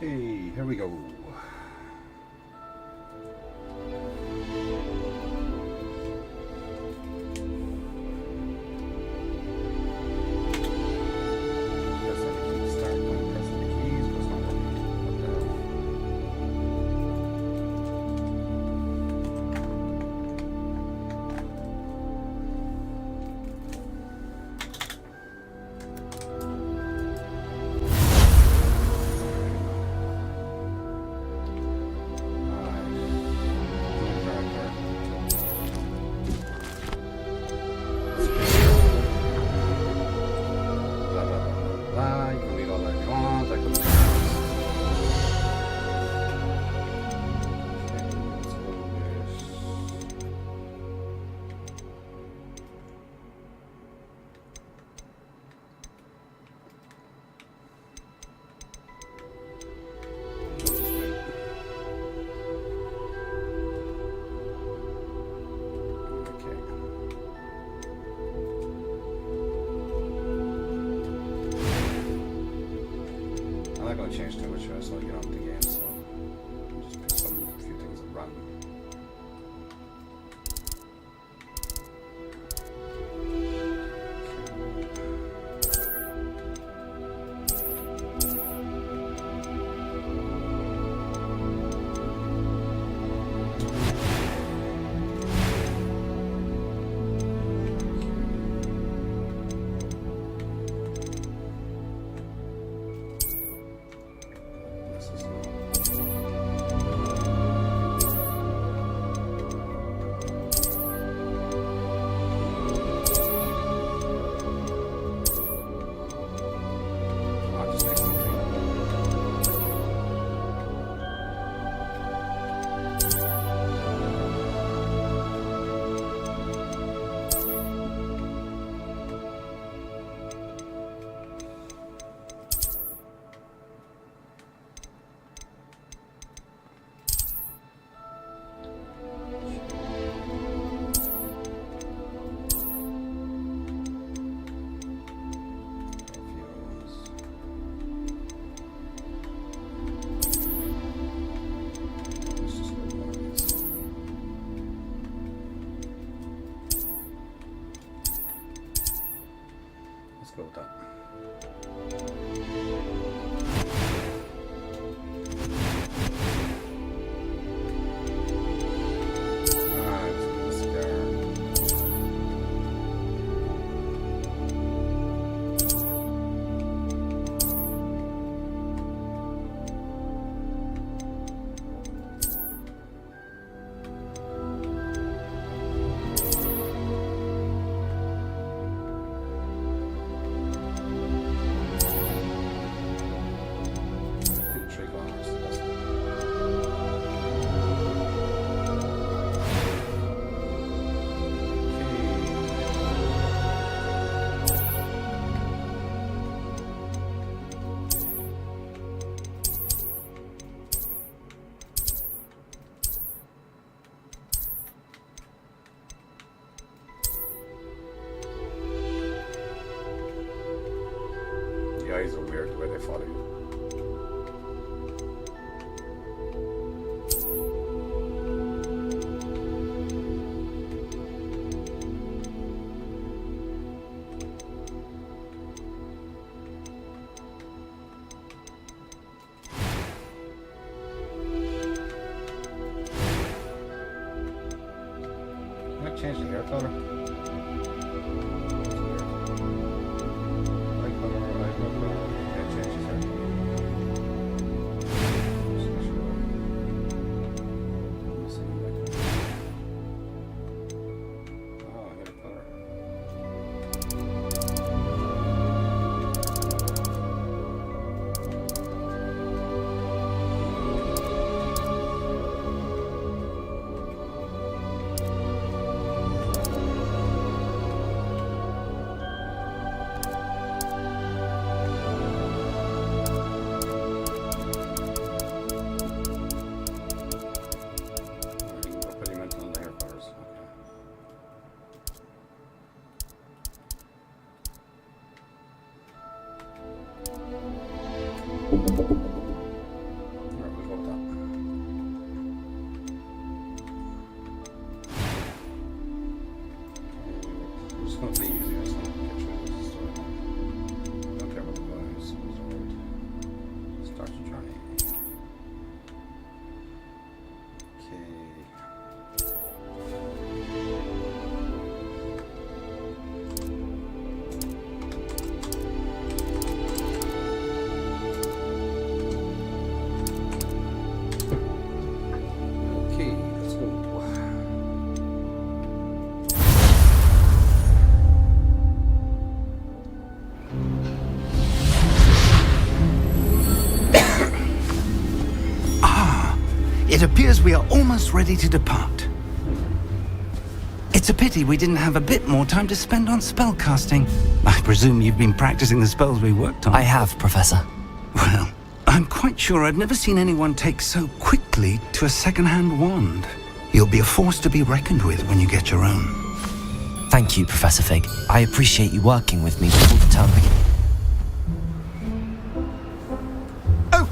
Okay, here we go. Change too much so I'll get on with the game, so I'll just pick a few things that run. Go with that. The eyes are weird the way they follow you. Can I change the hair color? gonna play easier, so I'll get through this story. Don't care about the vibes. Start your journey. Okay. Okay, let's go. It appears we are almost ready to depart. It's a pity we didn't have a bit more time to spend on spellcasting. I presume you've been practicing the spells we worked on. I have, Professor. Well, I'm quite sure I've never seen anyone take so quickly to a second-hand wand. You'll be a force to be reckoned with when you get your own. Thank you, Professor Fig. I appreciate you working with me before the term begins. Oh,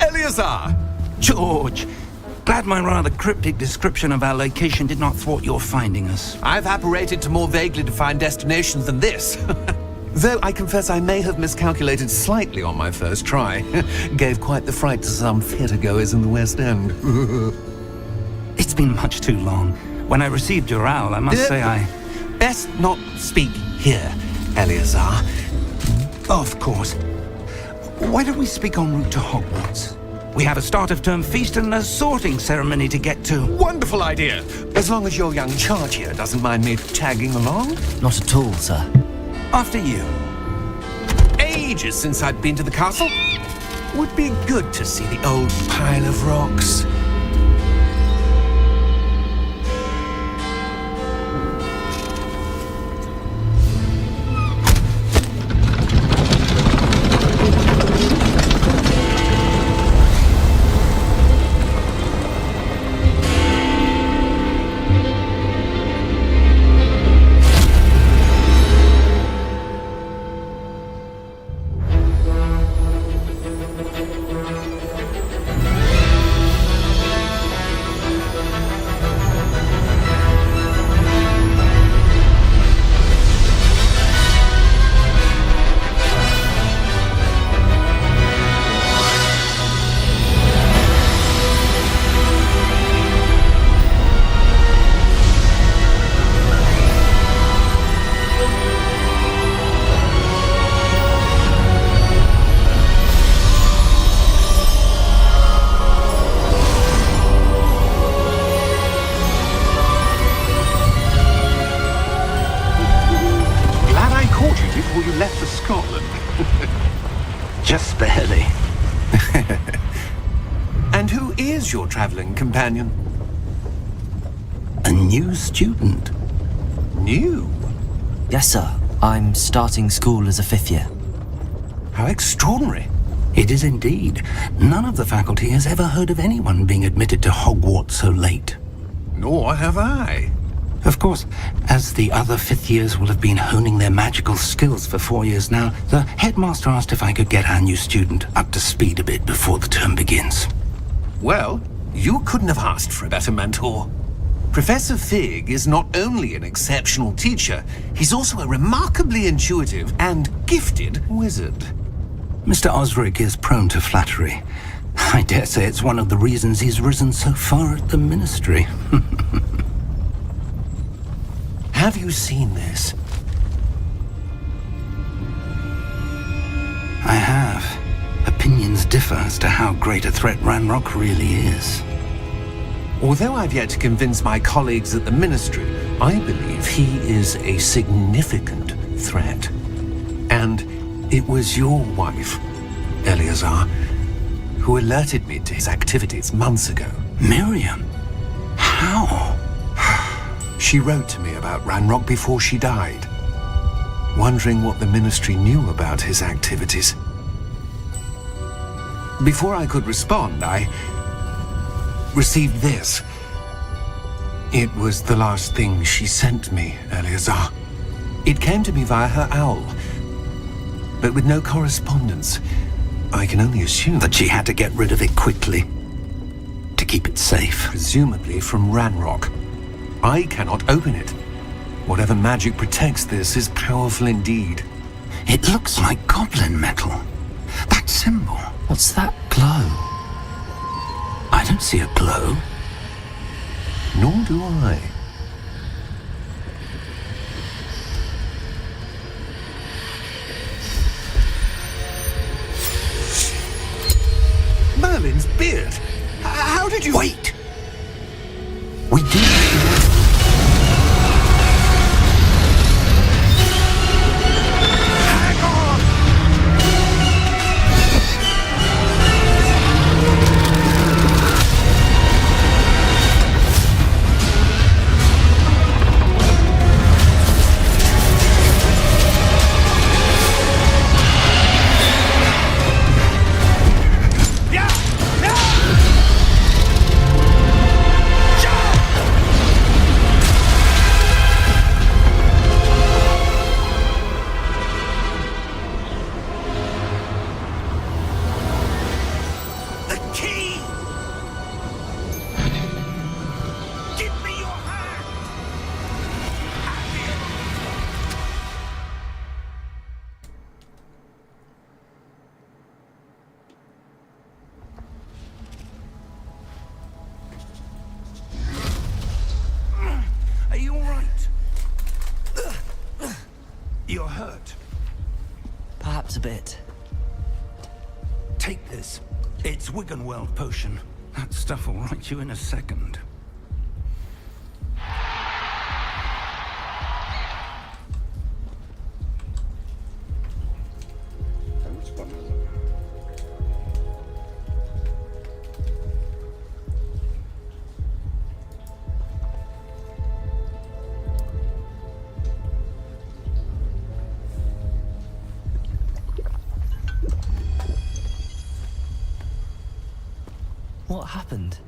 Eleazar! George, glad my rather cryptic description of our location did not thwart your finding us. I've apparated to more vaguely defined destinations than this. Though I confess I may have miscalculated slightly on my first try. Gave quite the fright to some theatre-goers in the West End. It's been much too long. When I received your owl, I must say I... Best not speak here, Eleazar. Of course. Why don't we speak en route to Hogwarts? We have a start-of-term feast and a sorting ceremony to get to. Wonderful idea! As long as your young charge here doesn't mind me tagging along. Not at all, sir. After you. Ages since I'd been to the castle. Would be good to see the old pile of rocks. Just barely. And who is your traveling companion? A new student. New? Yes, sir. I'm starting school as a 5th year. How extraordinary. It is indeed. None of the faculty has ever heard of anyone being admitted to Hogwarts so late. Nor have I. Of course, as the other 5th years will have been honing their magical skills for 4 years now, the headmaster asked if I could get our new student up to speed a bit before the term begins. Well, you couldn't have asked for a better mentor. Professor Fig is not only an exceptional teacher, he's also a remarkably intuitive and gifted wizard. Mr. Osric is prone to flattery. I dare say it's one of the reasons he's risen so far at the ministry. Have you seen this? I have. Opinions differ as to how great a threat Ranrock really is. Although I've yet to convince my colleagues at the Ministry, I believe he is a significant threat. And it was your wife, Eleazar, who alerted me to his activities months ago. Miriam? How? She wrote to me about Ranrock before she died, wondering what the Ministry knew about his activities. Before I could respond, I received this. It was the last thing she sent me, Eleazar. It came to me via her owl, but with no correspondence. I can only assume That she had to get rid of it quickly, to keep it safe. presumably from Ranrock. I cannot open it. Whatever magic protects this is powerful indeed. It looks like goblin metal. That symbol. What's that glow? I don't see a glow. Nor do I. Merlin's beard! How did you... Wait! We do... Hang on! You're hurt. Perhaps a bit. Take this. It's Wiggenweld potion. That stuff will right you in a second. Which button is it? What happened?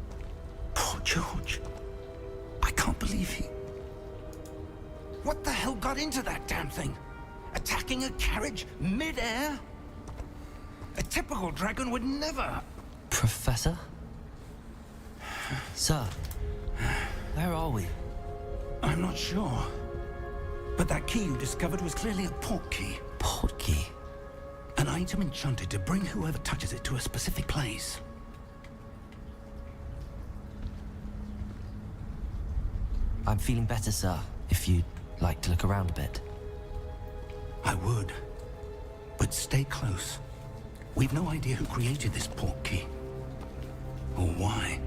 Poor George. I can't believe he... What the hell got into that damn thing? Attacking a carriage mid-air? A typical dragon would never... Professor? Sir, where are we? I'm not sure. But that key you discovered was clearly a portkey. Portkey? An item enchanted to bring whoever touches it to a specific place. I'm feeling better, sir, if you'd like to look around a bit. I would. But stay close. We've no idea who created this portkey. Or why.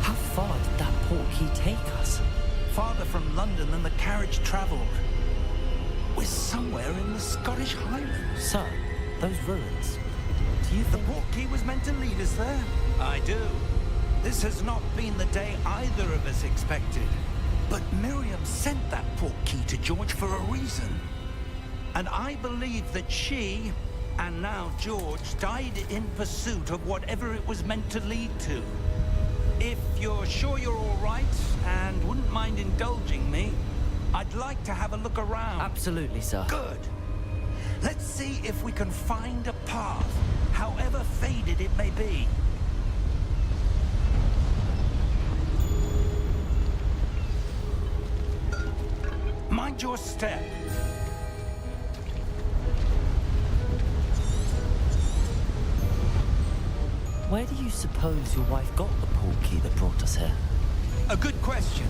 How far did that portkey take us? Farther from London than the carriage traveled. We're somewhere in the Scottish Highlands. Sir, those ruins. Do you The think... portkey was meant to lead us there? I do. This has not been the day either of us expected. But Miriam sent that portkey to George for a reason. And I believe that she, and now George, died in pursuit of whatever it was meant to lead to. If you're sure you're all right, and wouldn't mind indulging me, I'd like to have a look around. Absolutely, sir. Good. Let's see if we can find a path, however faded it may be. Mind your step. Where do you suppose your wife got the portkey that brought us here? A good question.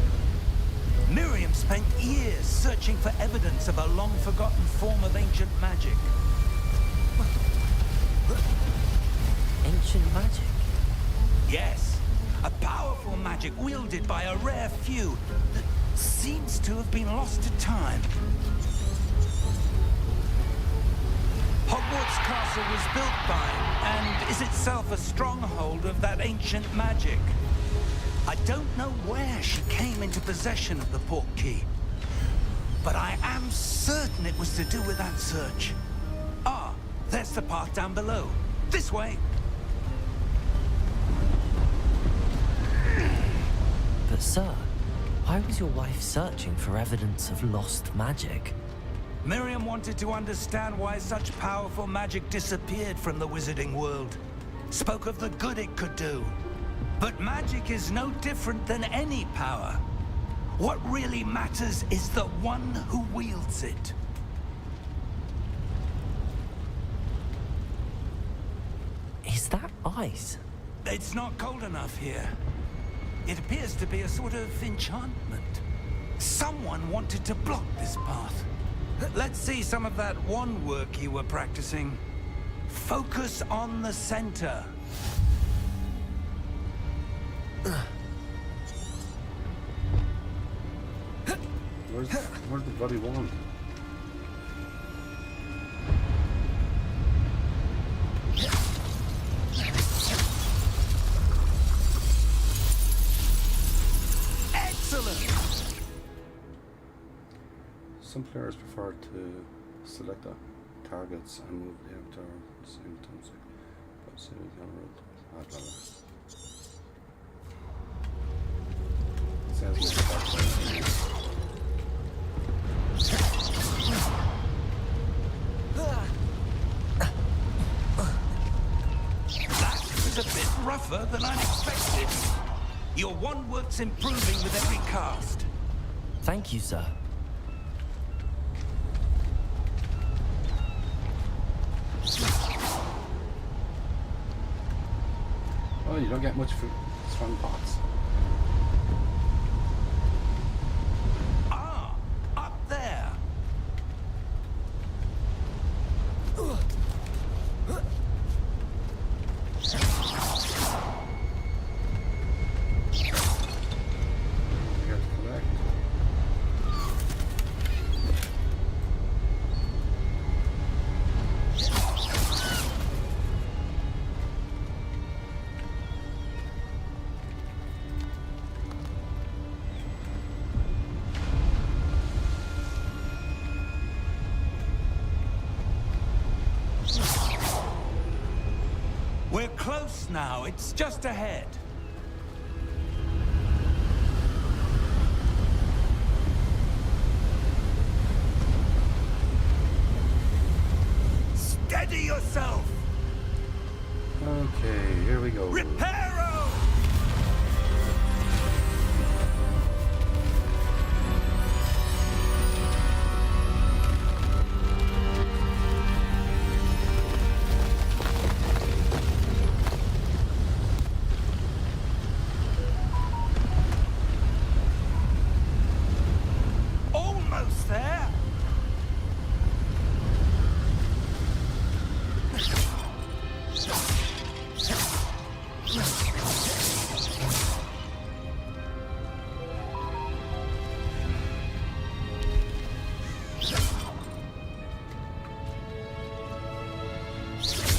Miriam spent years searching for evidence of a long-forgotten form of ancient magic. Ancient magic? Yes, a powerful magic wielded by a rare few that seems to have been lost to time. Hogwarts Castle was built by, and is itself a stronghold of that ancient magic. I don't know where she came into possession of the portkey, but I am certain it was to do with that search. Ah, there's the path down below. This way. But sir, why was your wife searching for evidence of lost magic? Miriam wanted to understand why such powerful magic disappeared from the wizarding world. Spoke of the good it could do. But magic is no different than any power. What really matters is the one who wields it. Is that ice? It's not cold enough here. It appears to be a sort of enchantment. Someone wanted to block this path. Let's see some of that wand work you were practicing. Focus on the center. Where's the bloody wand? Excellent! Some players prefer to select targets and move the avatar at the same time. But see the unrelated. It says That was a bit rougher than I expected. Your wand work's improving with every cast. Thank you, sir. Oh, you don't get much for strong pots. Ah, up there. Here to collect. We're close now. It's just ahead. Steady yourself! Okay, here we go. Reparo! Almost there!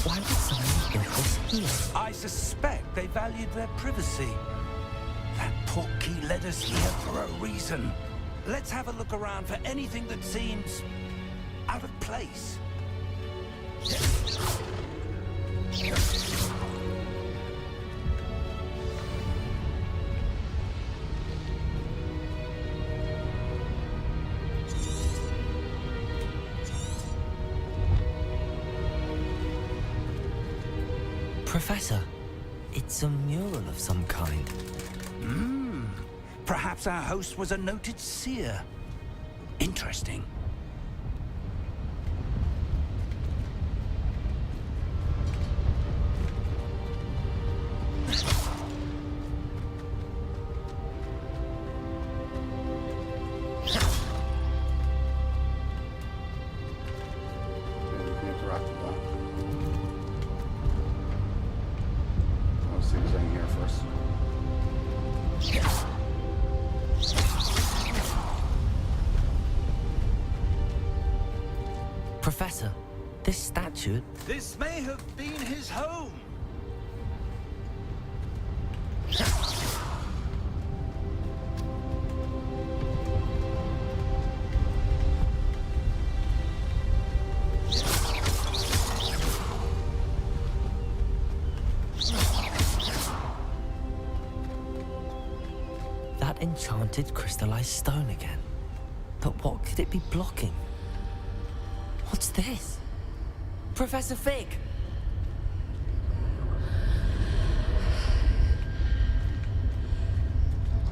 Why would someone build this here? I suspect they valued their privacy. That Portkey led us here for a reason. Let's have a look around for anything that seems out of place. Professor, it's a mural of some kind. Perhaps our host was a noted seer. Interesting. Yeah, we can interact with that. I'll see what's in here first. Professor, this statue... This may have been his home. That enchanted crystallized stone again. But what could it be blocking? What's this? Professor Fig!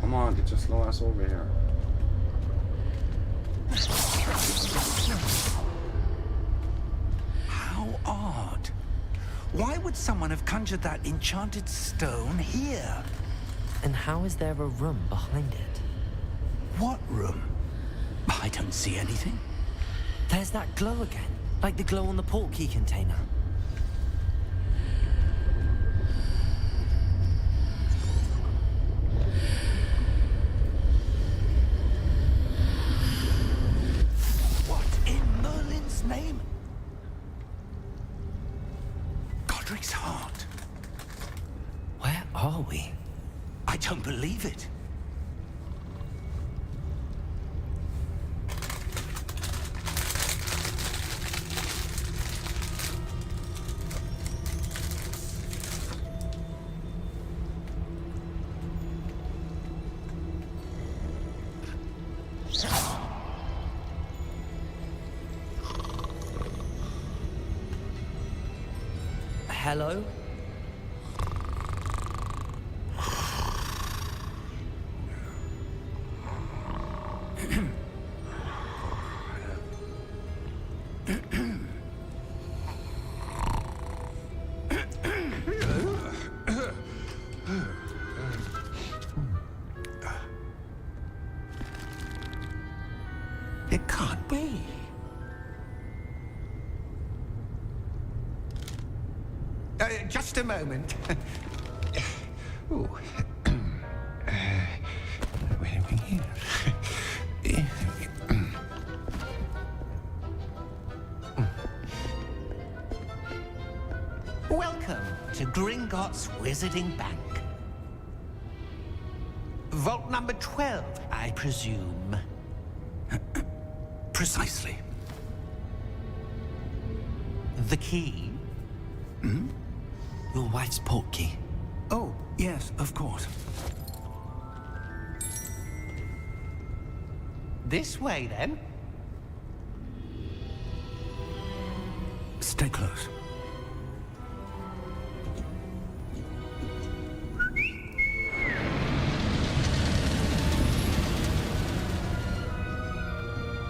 Come on, get your slow ass over here. How odd. Why would someone have conjured that enchanted stone here? And how is there a room behind it? What room? I don't see anything. There's that glow again, like the glow on the portkey container. What in Merlin's name? Godric's heart. Where are we? I don't believe it. Hello? It can't be. Just a moment. Ooh. Where are we here? Welcome to Gringotts Wizarding Bank. Vault number 12, I presume. Precisely. The key? Your wife's portkey. Oh, yes, of course. This way, then. Stay close.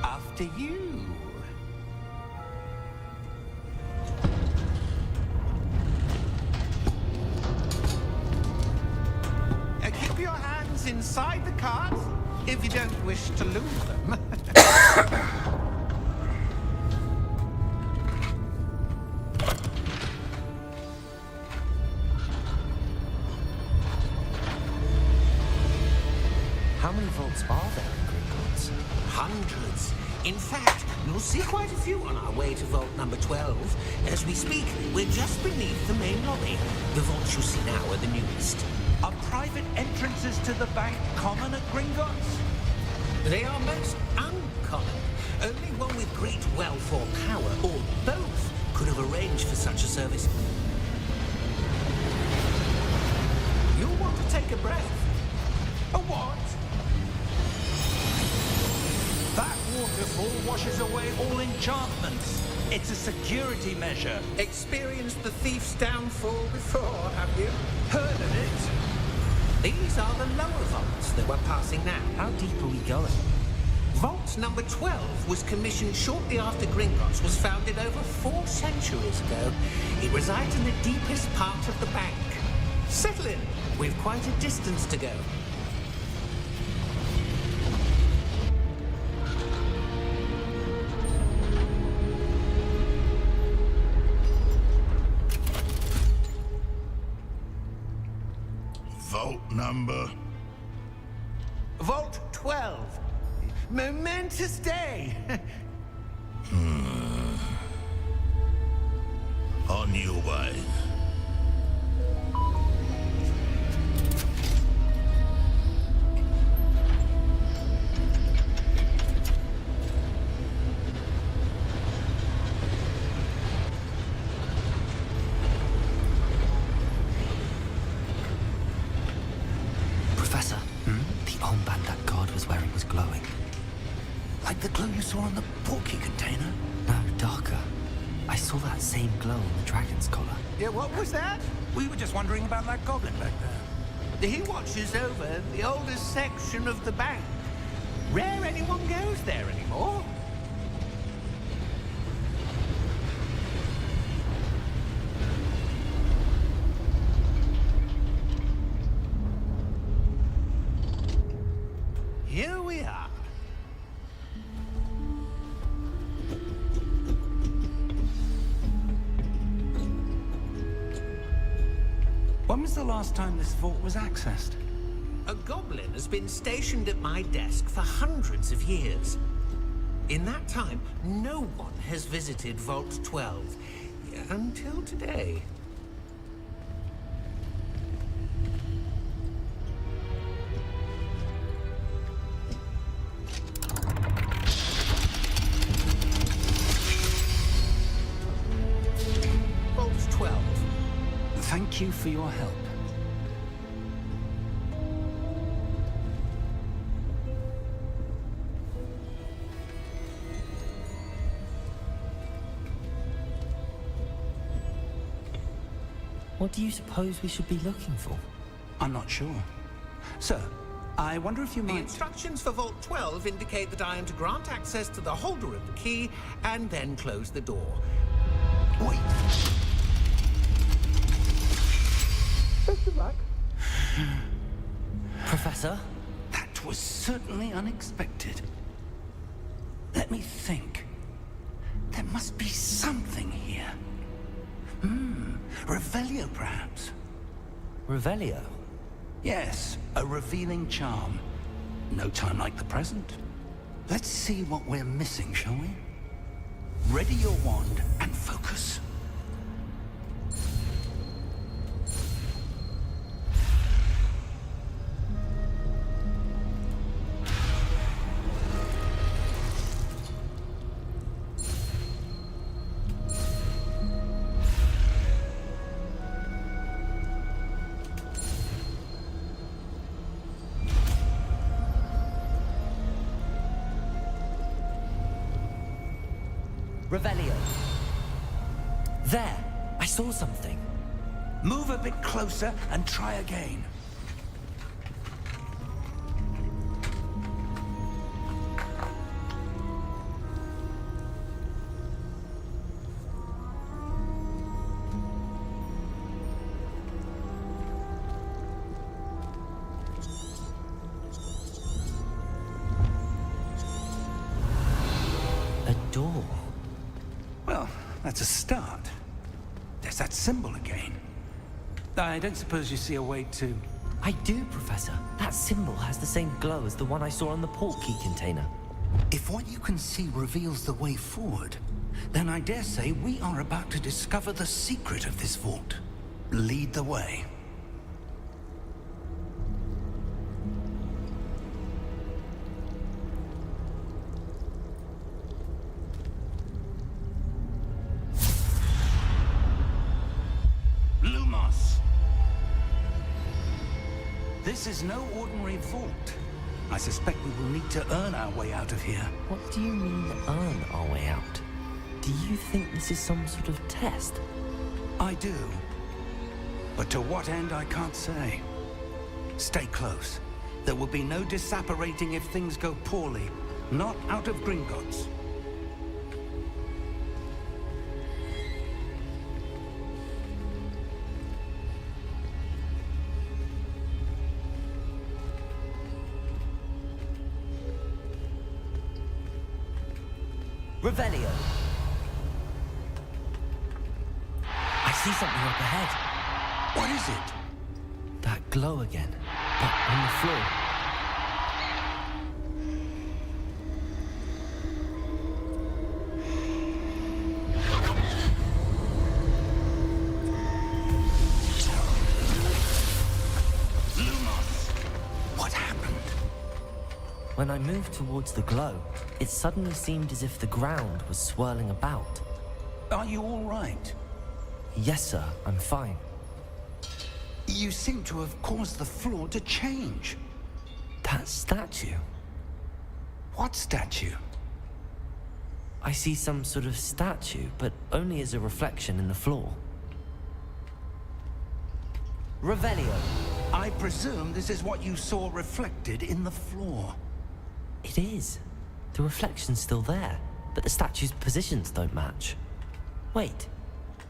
After you. Keep your hands inside the cart if you don't wish to lose them. How many vaults are there in Gringotts? Hundreds. In fact, you'll see quite a few on our way to vault number 12. As we speak, we're just beneath the main lobby. The vaults you see now are the newest. Are private entrances to the bank common at Gringotts? They are most uncommon. Only one with great wealth or power, or both, could have arranged for such a service. You'll want to take a breath. A what? That waterfall washes away all enchantments. It's a security measure. Experienced the thief's downfall before, have you? Heard of it? These are the lower vaults that we're passing now. How deep are we going? Vault number 12 was commissioned shortly after Gringotts was founded over 4 centuries ago. It resides in the deepest part of the bank. Settle in. We've quite a distance to go. Vault number? Vault 12. Momentous day. On your way. Professor, the armband was where it was glowing. Like the glow you saw on the Portkey container? No, darker. I saw that same glow on the dragon's collar. Yeah, what was that? We were just wondering about that goblin back there. He watches over the oldest section of the bank. Rare anyone goes there anymore. Here we are. When was the last time this vault was accessed? A goblin has been stationed at my desk for hundreds of years. In that time, no one has visited Vault 12 until today. Vault 12. Thank you for your help. What do you suppose we should be looking for? I'm not sure. Sir, I wonder if you The might... instructions for Vault 12 indicate that I am to grant access to the holder of the key and then close the door. Wait. Best of luck. Professor? That was certainly unexpected. Let me think. There must be something here. Revelio, perhaps? Revelio? Yes, a revealing charm. No time like the present. Let's see what we're missing, shall we? Ready your wand and focus. Revelio. There! I saw something. Move a bit closer and try again. A door. Well, that's a start. There's that symbol again. I don't suppose you see a way to... I do, Professor. That symbol has the same glow as the one I saw on the Portkey container. If what you can see reveals the way forward, then I dare say we are about to discover the secret of this vault. Lead the way. This is no ordinary vault. I suspect we will need to earn our way out of here. What do you mean, earn our way out? Do you think this is some sort of test? I do. But to what end, I can't say. Stay close. There will be no disapparating if things go poorly. Not out of Gringotts. Revelio. I see something up ahead. What is it? That glow again, but on the floor. What happened? When I moved towards the glow, it suddenly seemed as if the ground was swirling about. Are you all right? Yes, sir, I'm fine. You seem to have caused the floor to change. That statue? What statue? I see some sort of statue, but only as a reflection in the floor. Revelio. I presume this is what you saw reflected in the floor. It is. The reflection's still there, but the statue's positions don't match. Wait.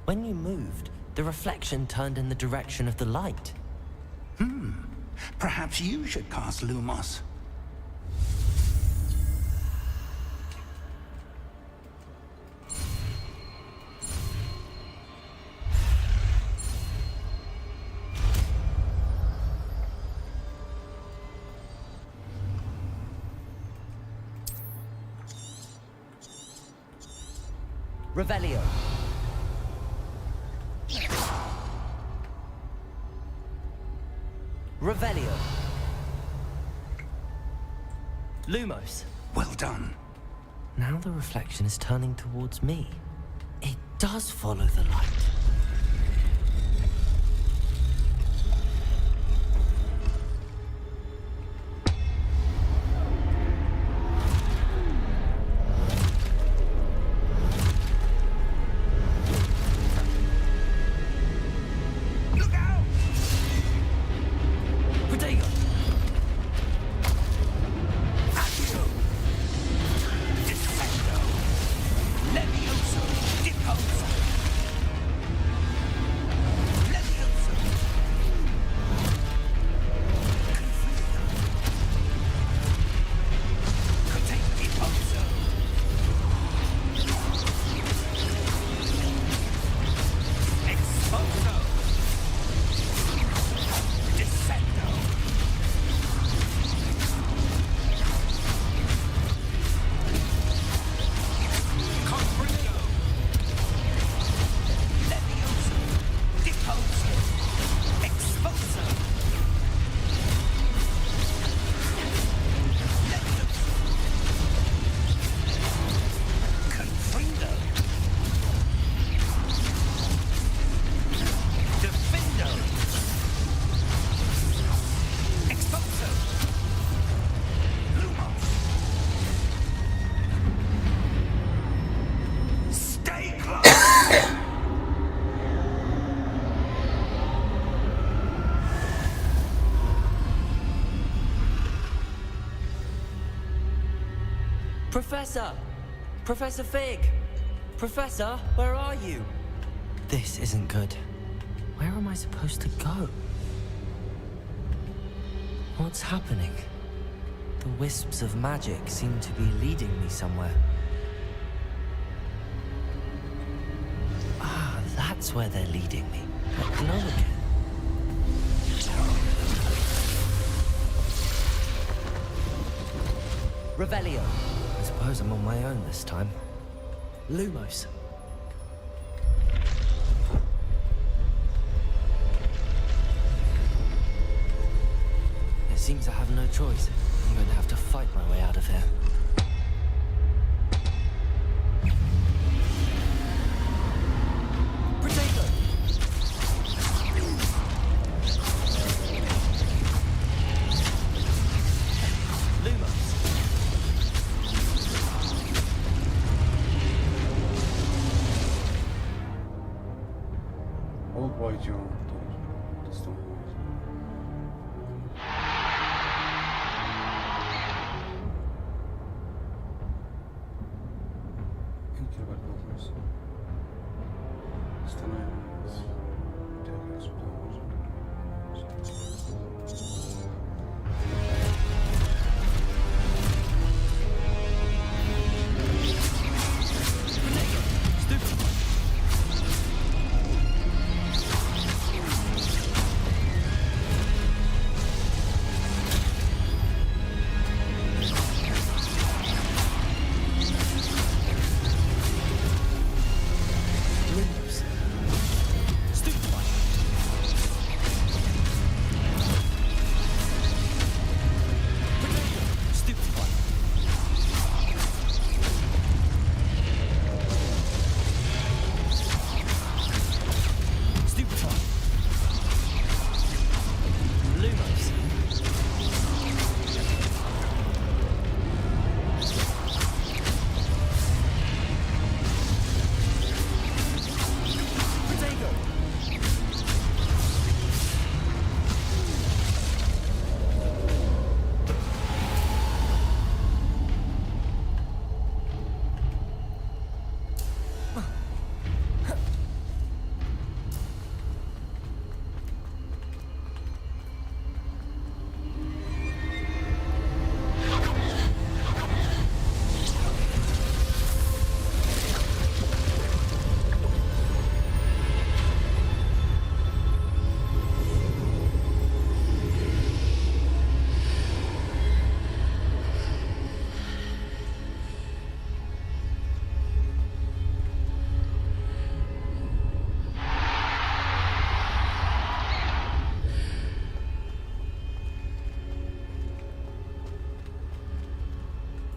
When you moved, the reflection turned in the direction of the light. Perhaps you should cast Lumos. Revelio. Revelio. Lumos. Well done. Now the reflection is turning towards me. It does follow the light. Professor! Professor Fig! Professor, where are you? This isn't good. Where am I supposed to go? What's happening? The wisps of magic seem to be leading me somewhere. Ah, that's where they're leading me. That glow again. Revelio. I suppose I'm on my own this time. Lumos. It seems I have no choice. I'm going to have to fight my way out of here. Potato! Lumos. Old white yarn. That's the one. Thinking about business. It's the night.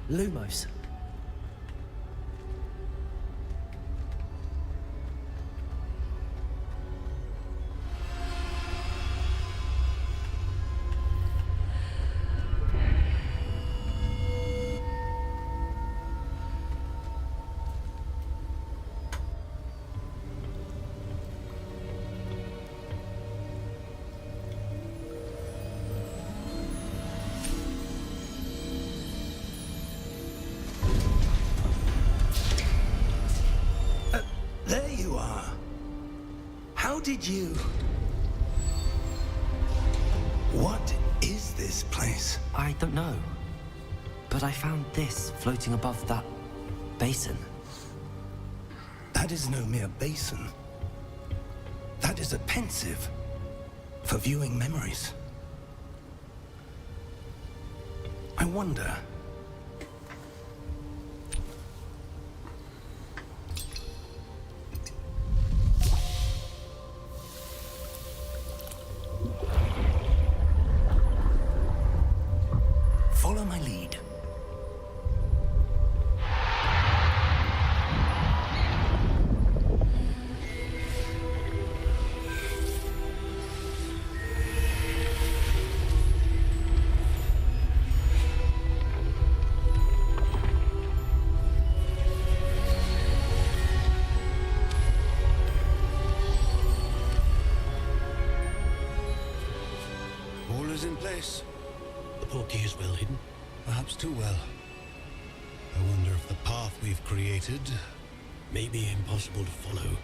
Lumos. There you are. How did you... What is this place? I don't know. But I found this floating above that basin. That is no mere basin. That is a pensive for viewing memories. I wonder... Follow my lead. All is in place. The Portkey is well hidden. Perhaps too well. I wonder if the path we've created... May be impossible to follow.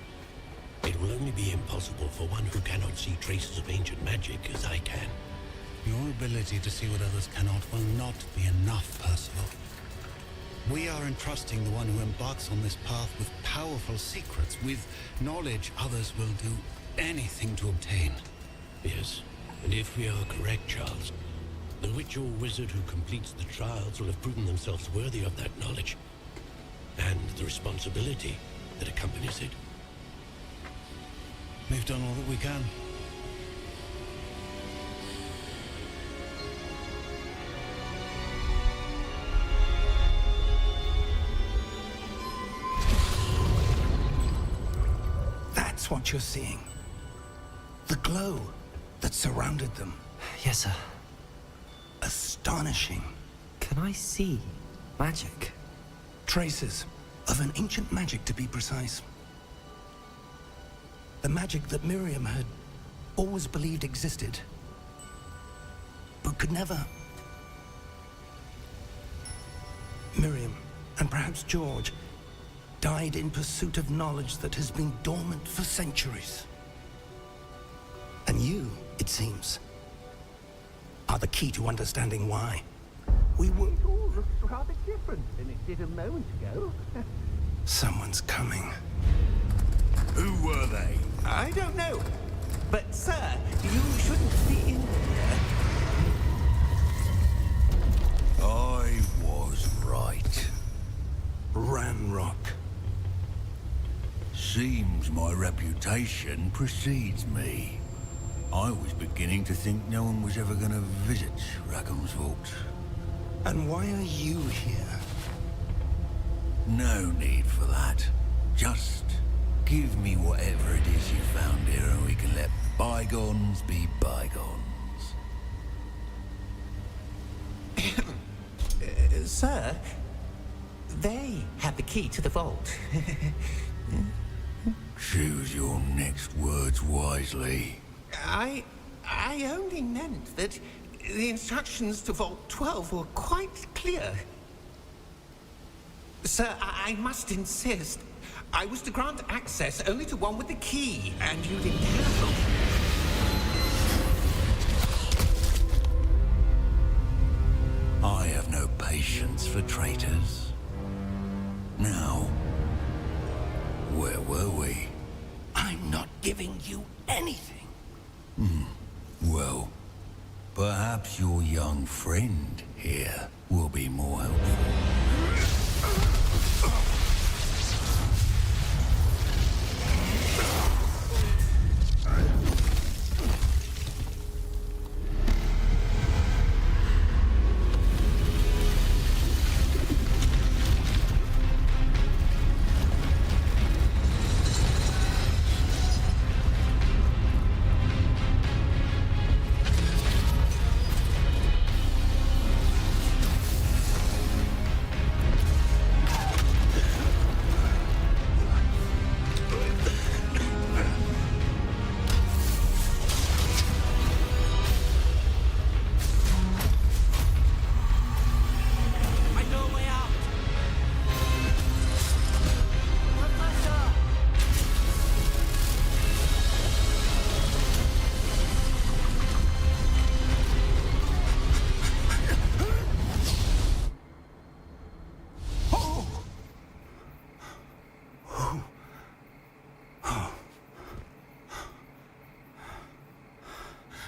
It will only be impossible for one who cannot see traces of ancient magic as I can. Your ability to see what others cannot will not be enough, Percival. We are entrusting the one who embarks on this path with powerful secrets, with knowledge others will do anything to obtain. Yes, and if we are correct, Charles, the witch or wizard who completes the trials will have proven themselves worthy of that knowledge, and the responsibility that accompanies it. We've done all that we can. That's what you're seeing. The glow that surrounded them. Yes, sir. Astonishing. Can I see magic? Traces of an ancient magic, to be precise. The magic that Miriam had always believed existed, but could never. Miriam, and perhaps George, died in pursuit of knowledge that has been dormant for centuries. And you, it seems, are the key to understanding why. We were... It all looks rather different than it did a moment ago. Someone's coming. Who were they? I don't know. But, sir, you shouldn't be in here. I was right. Ranrock. Seems my reputation precedes me. I was beginning to think no one was ever going to visit Rackham's Vault. And why are you here? No need for that. Just give me whatever it is you found here and we can let bygones be bygones. Sir, they have the key to the vault. Choose your next words wisely. I only meant that the instructions to Vault 12 were quite clear. Sir, I must insist. I was to grant access only to one with the key, and you didn't have. I have no patience for traitors. Now, where were we? I'm not giving you anything. Well, perhaps your young friend here will be more helpful.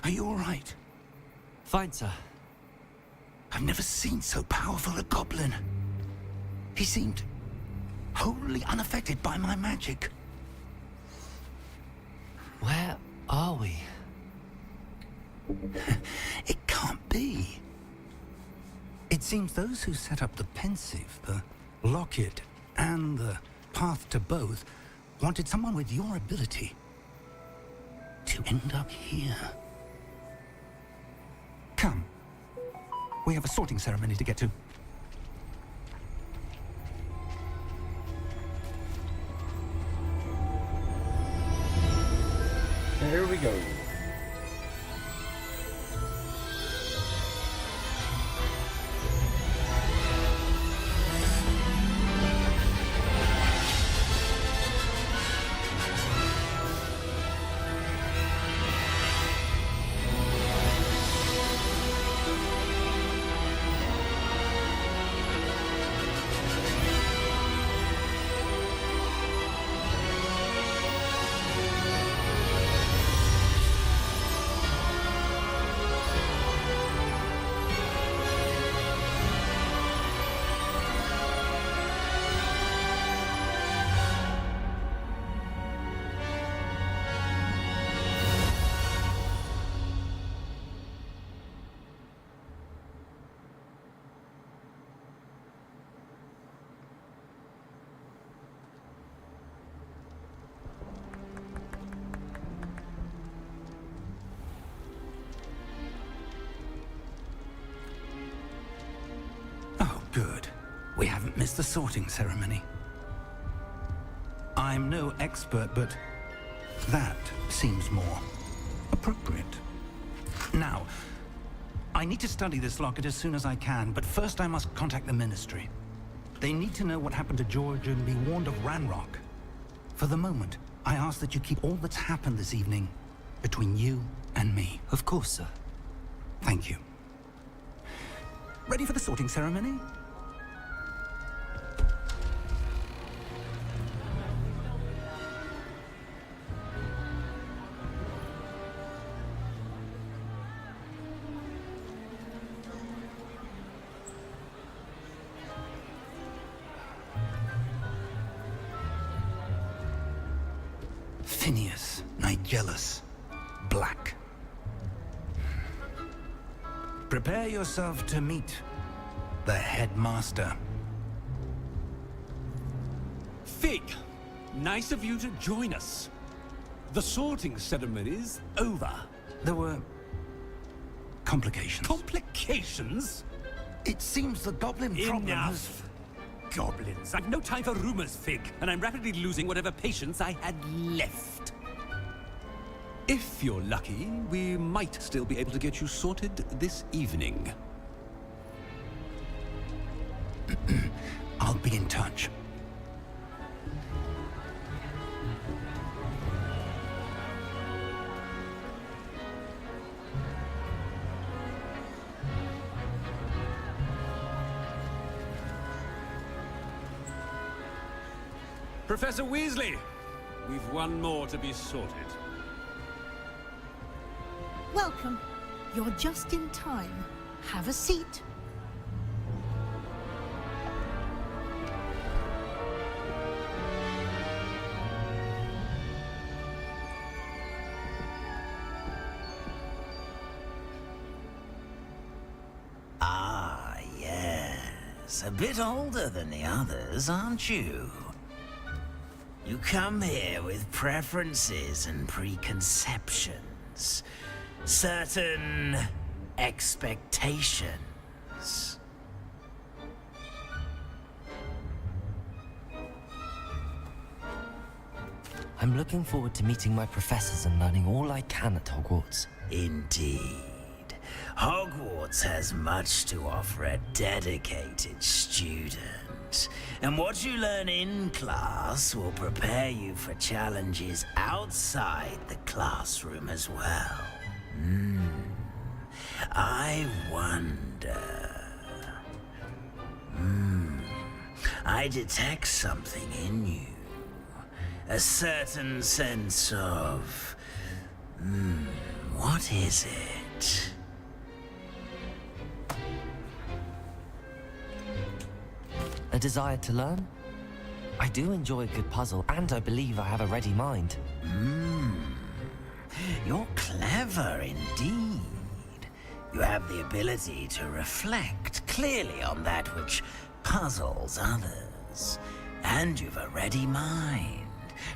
Are you all right? Fine, sir. I've never seen so powerful a goblin. He seemed wholly unaffected by my magic. Where are we? It can't be. It seems those who set up the pensive, the locket, and the path to both wanted someone with your ability to end up here. Come. We have a sorting ceremony to get to. And here we go. Good. We haven't missed the sorting ceremony. I'm no expert, but that seems more appropriate. Now, I need to study this locket as soon as I can, but first I must contact the Ministry. They need to know what happened to George and be warned of Ranrock. For the moment, I ask that you keep all that's happened this evening between you and me. Of course, sir. Thank you. Ready for the sorting ceremony? Phineas, Nigellus, Black. Prepare yourself to meet the headmaster. Fig, nice of you to join us. The sorting ceremony's over. There were complications. Complications? It seems the goblin problem has... Enough! Goblins. I've no time for rumors, Fig, and I'm rapidly losing whatever patience I had left. If you're lucky, we might still be able to get you sorted this evening. I'll be in touch. Professor Weasley, we've one more to be sorted. Welcome. You're just in time. Have a seat. Ah, yes. A bit older than the others, aren't you? You come here with preferences and preconceptions. Certain expectations. I'm looking forward to meeting my professors and learning all I can at Hogwarts. Indeed. Hogwarts has much to offer a dedicated student. And what you learn in class will prepare you for challenges outside the classroom as well. I wonder... I detect something in you. A certain sense of... What is it? A desire to learn? I do enjoy a good puzzle, and I believe I have a ready mind. You're clever indeed. You have the ability to reflect clearly on that which puzzles others. And you've a ready mind,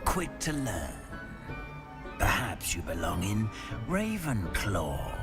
quick to learn. Perhaps you belong in Ravenclaw.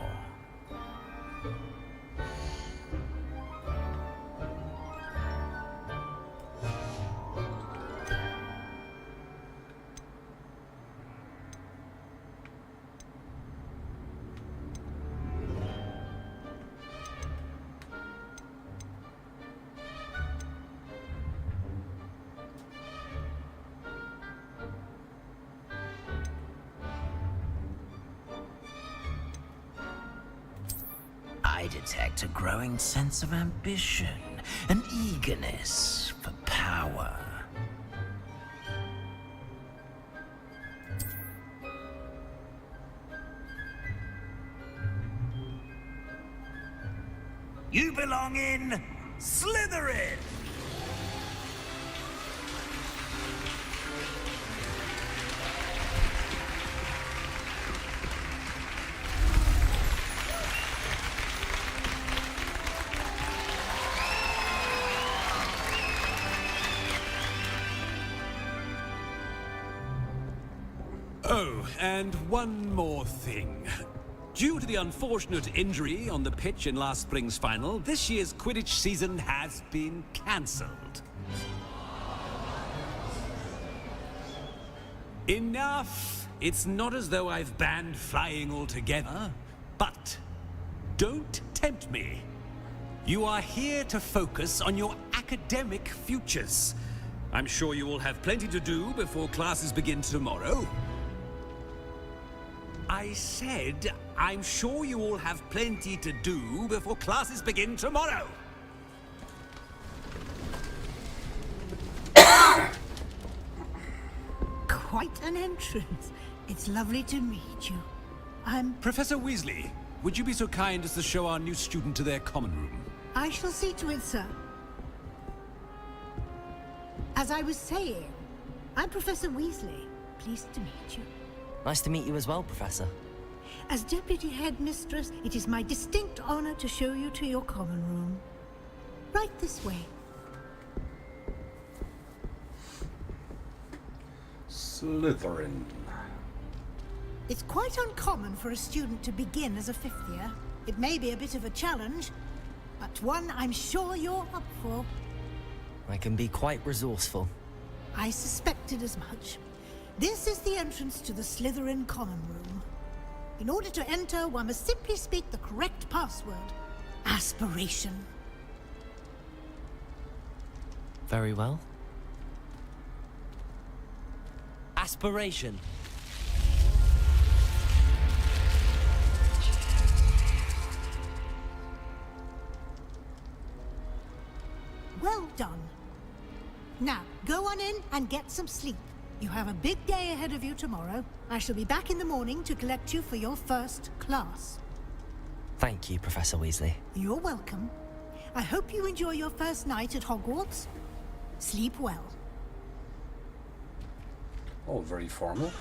I detect a growing sense of ambition, an eagerness for power. You belong in Slytherin! Oh, and one more thing. Due to the unfortunate injury on the pitch in last spring's final, this year's Quidditch season has been cancelled. Enough! It's not as though I've banned flying altogether, but don't tempt me. You are here to focus on your academic futures. I'm sure you will have plenty to do before classes begin tomorrow. I said, I'm sure you all have plenty to do before classes begin tomorrow. Quite an entrance. It's lovely to meet you. Professor Weasley, would you be so kind as to show our new student to their common room? I shall see to it, sir. As I was saying, I'm Professor Weasley. Pleased to meet you. Nice to meet you as well, Professor. As Deputy Headmistress, it is my distinct honor to show you to your common room. Right this way. Slytherin. It's quite uncommon for a student to begin as a fifth year. It may be a bit of a challenge, but one I'm sure you're up for. I can be quite resourceful. I suspected as much. This is the entrance to the Slytherin common room. In order to enter, one must simply speak the correct password. Aspiration. Very well. Aspiration. Well done. Now, go on in and get some sleep. You have a big day ahead of you tomorrow. I shall be back in the morning to collect you for your first class. Thank you, Professor Weasley. You're welcome. I hope you enjoy your first night at Hogwarts. Sleep well. Oh, very formal.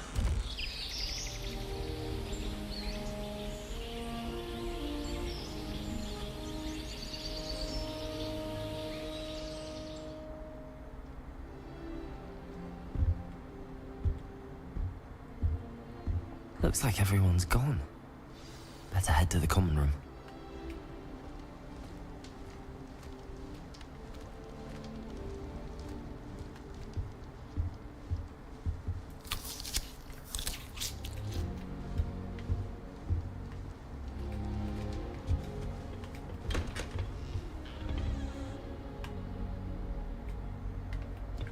Looks like everyone's gone. Better head to the common room.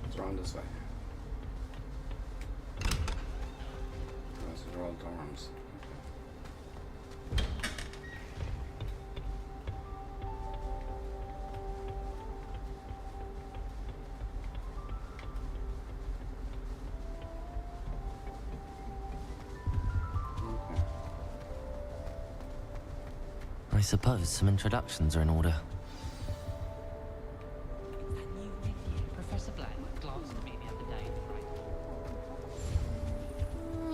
It's around this way. They're all dorms. Okay. I suppose some introductions are in order. Professor Black glanced at me the other day.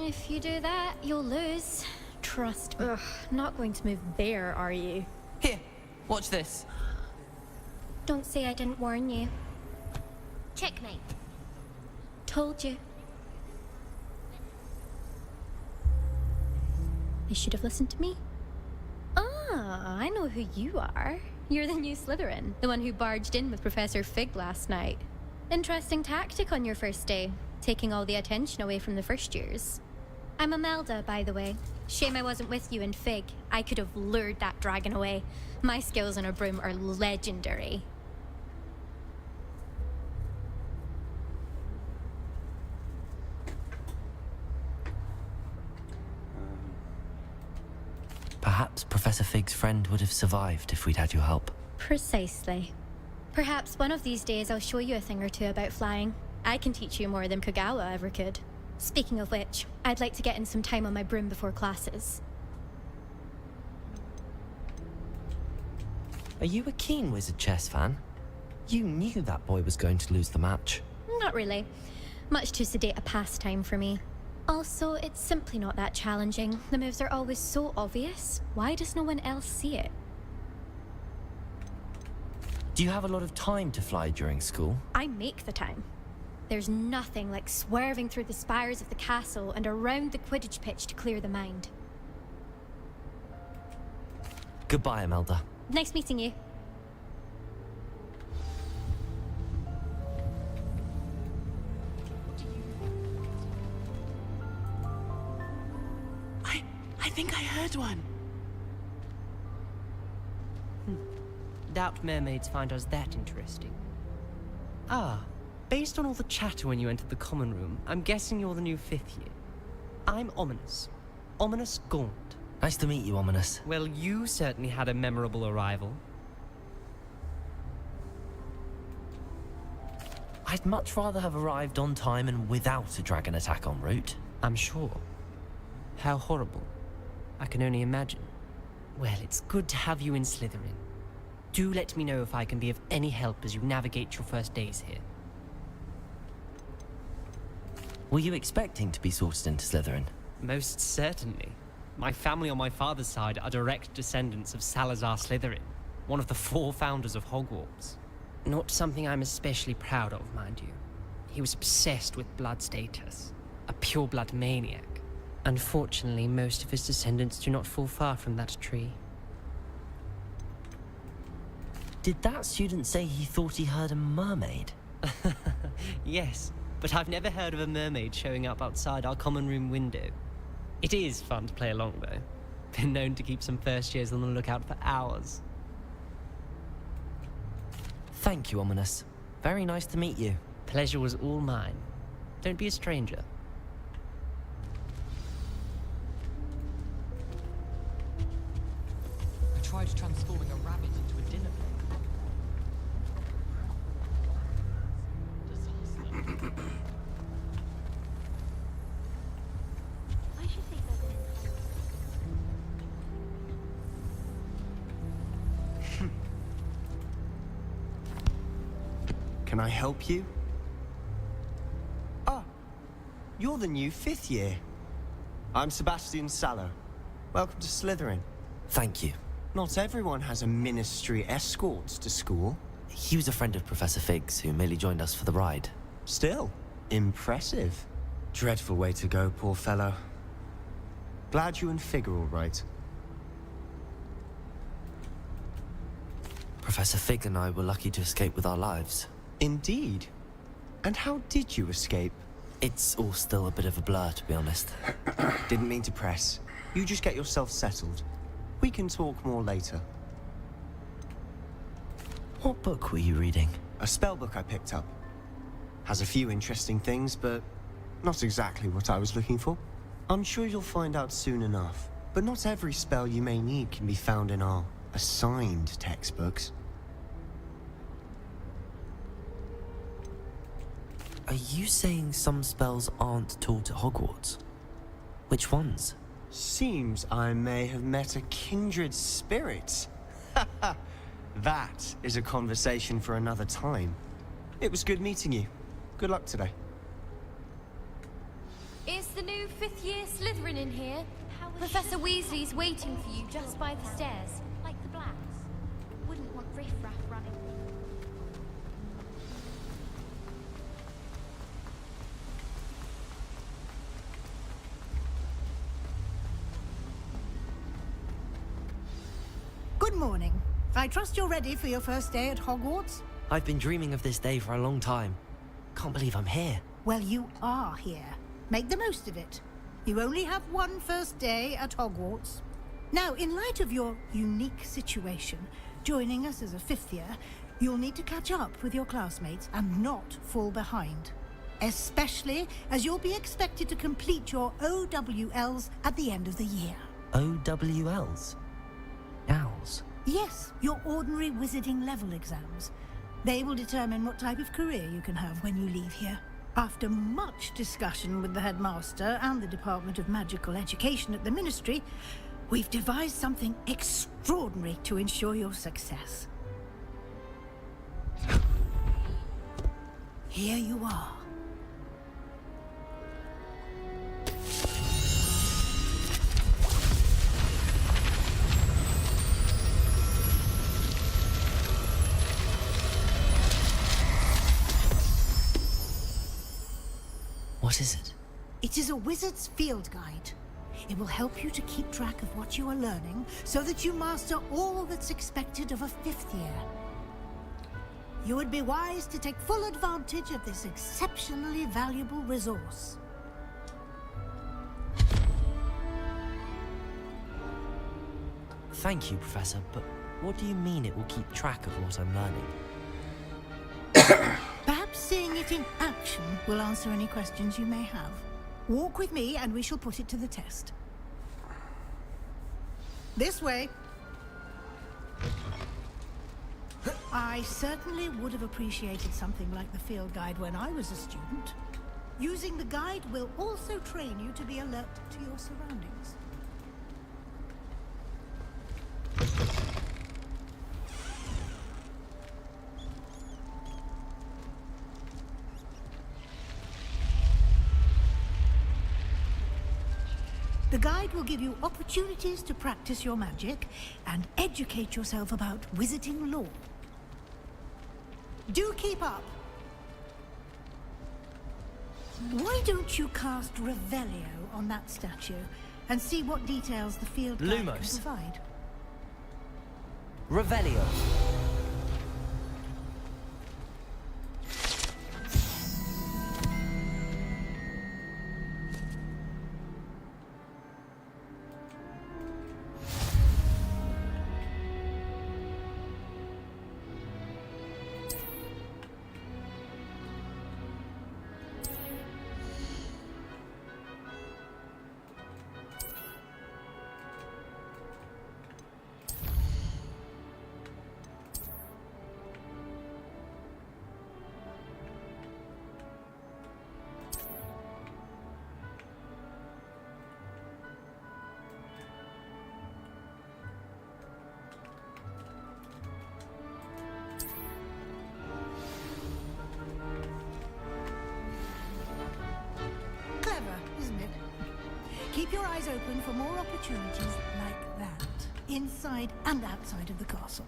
If you do that, you'll lose. Trust me. Ugh, not going to move there, are you? Here, watch this. Don't say I didn't warn you. Checkmate. Told you. They should have listened to me. Ah, I know who you are. You're the new Slytherin, the one who barged in with Professor Fig last night. Interesting tactic on your first day, taking all the attention away from the first years. I'm Imelda, by the way. Shame I wasn't with you in Fig. I could have lured that dragon away. My skills on a broom are legendary. Perhaps Professor Fig's friend would have survived if we'd had your help. Precisely. Perhaps one of these days I'll show you a thing or two about flying. I can teach you more than Kagawa ever could. Speaking of which, I'd like to get in some time on my broom before classes. Are you a keen Wizard chess fan? You knew that boy was going to lose the match. Not really. Much too sedate a pastime for me. Also, it's simply not that challenging. The moves are always so obvious. Why does no one else see it? Do you have a lot of time to fly during school? I make the time. There's nothing like swerving through the spires of the castle and around the Quidditch pitch to clear the mind. Goodbye, Imelda. Nice meeting you. I think I heard one. Doubt mermaids find us that interesting. Ah, based on all the chatter when you entered the common room, I'm guessing you're the new 5th year. I'm Ominous. Ominous Gaunt. Nice to meet you, Ominous. Well, you certainly had a memorable arrival. I'd much rather have arrived on time and without a dragon attack en route. I'm sure. How horrible. I can only imagine. Well, it's good to have you in Slytherin. Do let me know if I can be of any help as you navigate your first days here. Were you expecting to be sorted into Slytherin? Most certainly. My family on my father's side are direct descendants of Salazar Slytherin, one of the 4 founders of Hogwarts. Not something I'm especially proud of, mind you. He was obsessed with blood status, a pure-blood maniac. Unfortunately, most of his descendants do not fall far from that tree. Did that student say he thought he heard a mermaid? Yes, but I've never heard of a mermaid showing up outside our common room window. It is fun to play along, though. Been known to keep some first years on the lookout for hours. Thank you, Ominous. Very nice to meet you. Pleasure was all mine. Don't be a stranger. I tried transforming a rabbit into a dinner plate. Disaster. I should take that in. Can I help you? Ah, you're the new 5th year. I'm Sebastian Sallow. Welcome to Slytherin. Thank you. Not everyone has a ministry escort to school. He was a friend of Professor Fig's who merely joined us for the ride. Still, impressive. Dreadful way to go, poor fellow. Glad you and Fig are all right. Professor Fig and I were lucky to escape with our lives. Indeed. And how did you escape? It's all still a bit of a blur, to be honest. Didn't mean to press. You just get yourself settled. We can talk more later. What book were you reading? A spell book I picked up. Has a few interesting things, but not exactly what I was looking for. I'm sure you'll find out soon enough. But not every spell you may need can be found in our assigned textbooks. Are you saying some spells aren't taught at Hogwarts? Which ones? Seems I may have met a kindred spirit. That is a conversation for another time. It was good meeting you. Good luck today. Is the new fifth-year Slytherin in here? Professor Weasley's waiting for you just by the stairs. Like the blacks. Wouldn't want riff-raff running. Good morning. I trust you're ready for your first day at Hogwarts? I've been dreaming of this day for a long time. Can't believe I'm here. Well, you are here. Make the most of it. You only have one first day at Hogwarts. Now, in light of your unique situation, joining us as a fifth year, you'll need to catch up with your classmates and not fall behind. Especially as you'll be expected to complete your OWLs at the end of the year. OWLs? Owls? Yes, your ordinary wizarding level exams. They will determine what type of career you can have when you leave here. After much discussion with the headmaster and the Department of Magical Education at the Ministry, we've devised something extraordinary to ensure your success. Here you are. What is it? It is a wizard's field guide. It will help you to keep track of what you are learning so that you master all that's expected of a fifth year. You would be wise to take full advantage of this exceptionally valuable resource. Thank you, Professor, but what do you mean it will keep track of what I'm learning? Perhaps seeing it in action will answer any questions you may have. Walk with me and we shall put it to the test. This way. I certainly would have appreciated something like the field guide when I was a student. Using the guide will also train you to be alert to your surroundings. The guide will give you opportunities to practice your magic and educate yourself about wizarding lore. Do keep up. Why don't you cast Revelio on that statue and see what details the field guide can Lumos. provide? Revelio. Keep your eyes open for more opportunities like that, inside and outside of the castle.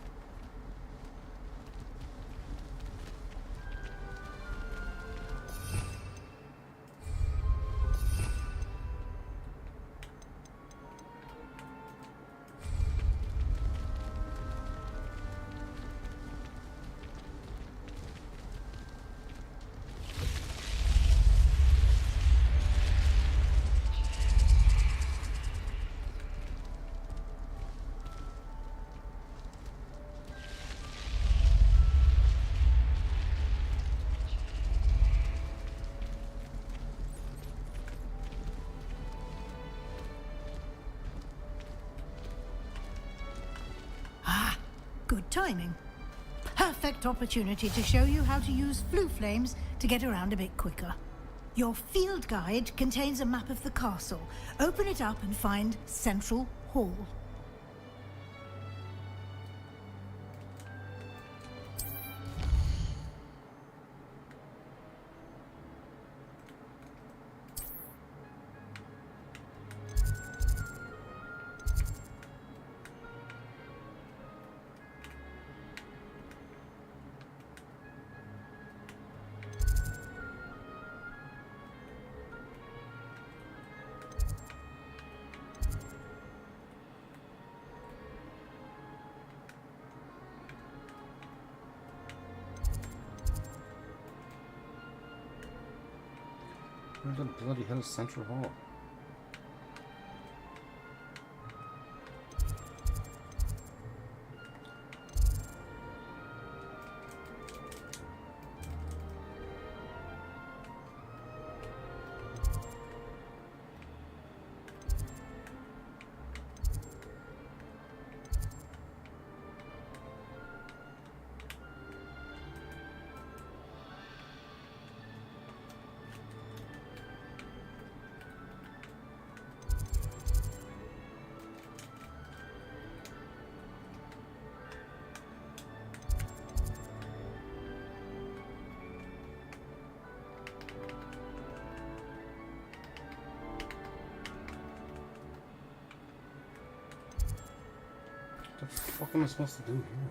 Good timing. Perfect opportunity to show you how to use flue flames to get around a bit quicker. Your field guide contains a map of the castle. Open it up and find Central Hall. Where the bloody hell is Central Hall? What the fuck am I supposed to do here?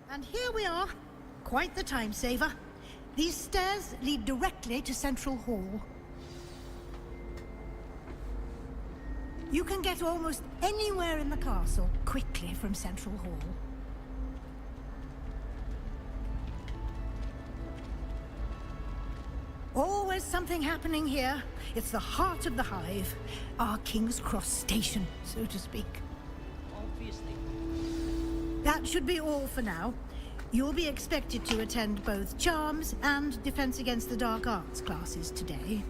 And here we are. Quite the time saver. These stairs lead directly to Central Hall. You can get almost anywhere in the castle quickly from Central Hall. Always something happening here. It's the heart of the hive. Our King's Cross station, so to speak. Obviously. That should be all for now. You'll be expected to attend both Charms and Defense Against the Dark Arts classes today.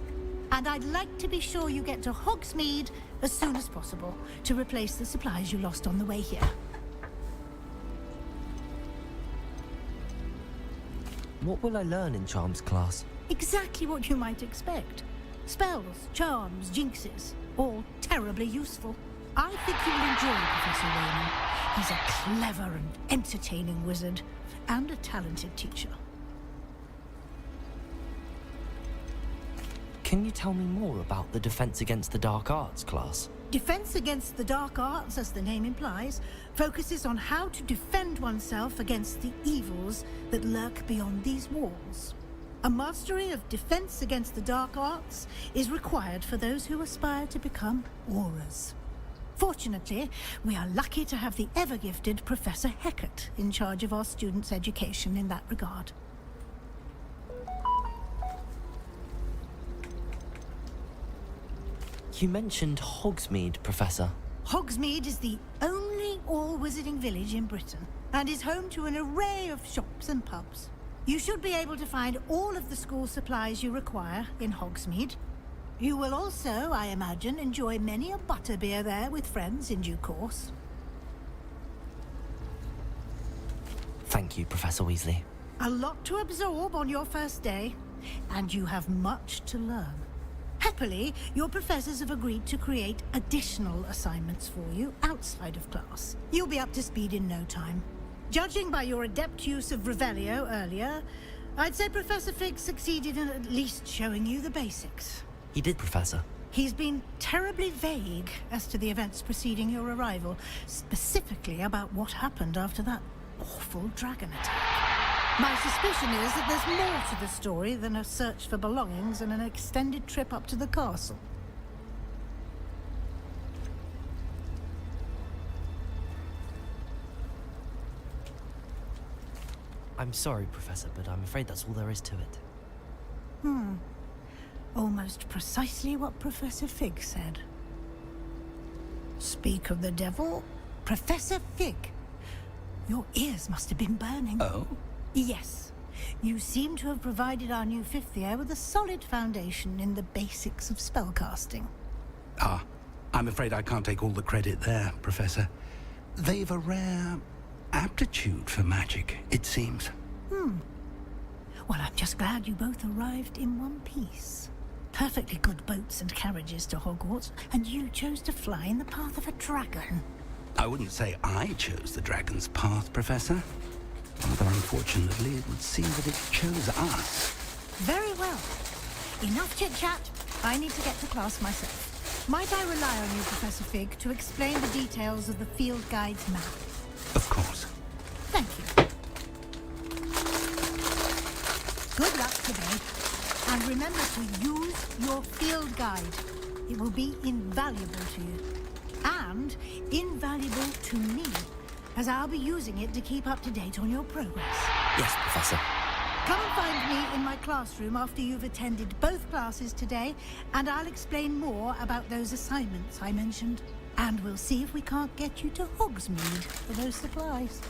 And I'd like to be sure you get to Hogsmeade as soon as possible to replace the supplies you lost on the way here. What will I learn in Charms class? Exactly what you might expect. Spells, charms, jinxes, all terribly useful. I think you'll enjoy Professor Raymond. He's a clever and entertaining wizard, and a talented teacher. Can you tell me more about the Defense Against the Dark Arts class? Defense Against the Dark Arts, as the name implies, focuses on how to defend oneself against the evils that lurk beyond these walls. A mastery of Defense Against the Dark Arts is required for those who aspire to become Aurors. Fortunately, we are lucky to have the ever-gifted Professor Hecat in charge of our students' education in that regard. You mentioned Hogsmeade, Professor. Hogsmeade is the only all-wizarding village in Britain, and is home to an array of shops and pubs. You should be able to find all of the school supplies you require in Hogsmeade. You will also, I imagine, enjoy many a butterbeer there with friends in due course. Thank you, Professor Weasley. A lot to absorb on your first day, and you have much to learn. Happily, your professors have agreed to create additional assignments for you outside of class. You'll be up to speed in no time. Judging by your adept use of Revelio earlier, I'd say Professor Fig succeeded in at least showing you the basics. He did, Professor. He's been terribly vague as to the events preceding your arrival, specifically about what happened after that awful dragon attack. My suspicion is that there's more to the story than a search for belongings and an extended trip up to the castle. I'm sorry, Professor, but I'm afraid that's all there is to it. Almost precisely what Professor Fig said. Speak of the devil, Professor Fig. Your ears must have been burning. Oh? Yes. You seem to have provided our new fifth year with a solid foundation in the basics of spellcasting. Ah, I'm afraid I can't take all the credit there, Professor. They've a rare aptitude for magic, it seems. Well, I'm just glad you both arrived in one piece. Perfectly good boats and carriages to Hogwarts, and you chose to fly in the path of a dragon. I wouldn't say I chose the dragon's path, Professor. Rather unfortunately, it would seem that it chose us. Very well. Enough chit-chat. I need to get to class myself. Might I rely on you, Professor Fig, to explain the details of the field guide's map? Of course. Thank you. Good luck today. And remember to use your field guide. It will be invaluable to you. And invaluable to me, as I'll be using it to keep up to date on your progress. Yes, Professor. Come and find me in my classroom after you've attended both classes today, and I'll explain more about those assignments I mentioned. And we'll see if we can't get you to Hogsmeade for those supplies.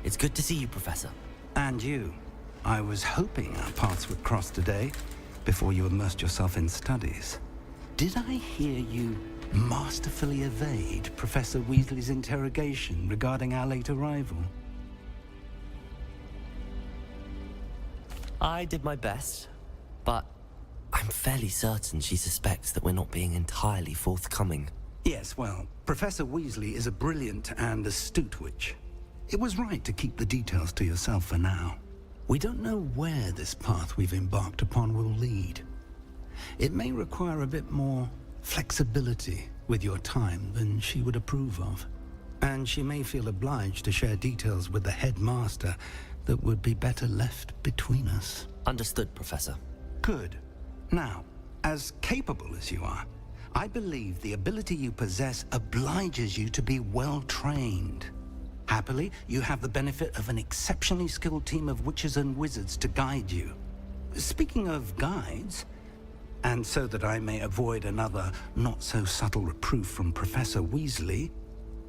It's good to see you, Professor. And you. I was hoping our paths would cross today, before you immersed yourself in studies. Did I hear you masterfully evade Professor Weasley's interrogation regarding our late arrival? I did my best, but I'm fairly certain she suspects that we're not being entirely forthcoming. Yes, well, Professor Weasley is a brilliant and astute witch. It was right to keep the details to yourself for now. We don't know where this path we've embarked upon will lead. It may require a bit more flexibility with your time than she would approve of. And she may feel obliged to share details with the headmaster that would be better left between us. Understood, Professor. Good. Now, as capable as you are, I believe the ability you possess obliges you to be well trained. Happily, you have the benefit of an exceptionally skilled team of witches and wizards to guide you. Speaking of guides, and so that I may avoid another not-so-subtle reproof from Professor Weasley,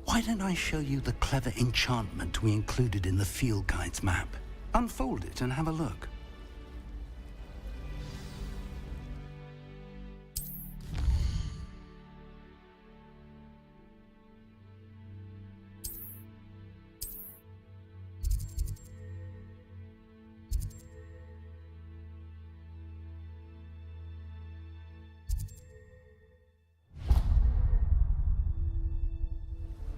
why don't I show you the clever enchantment we included in the field guide's map? Unfold it and have a look.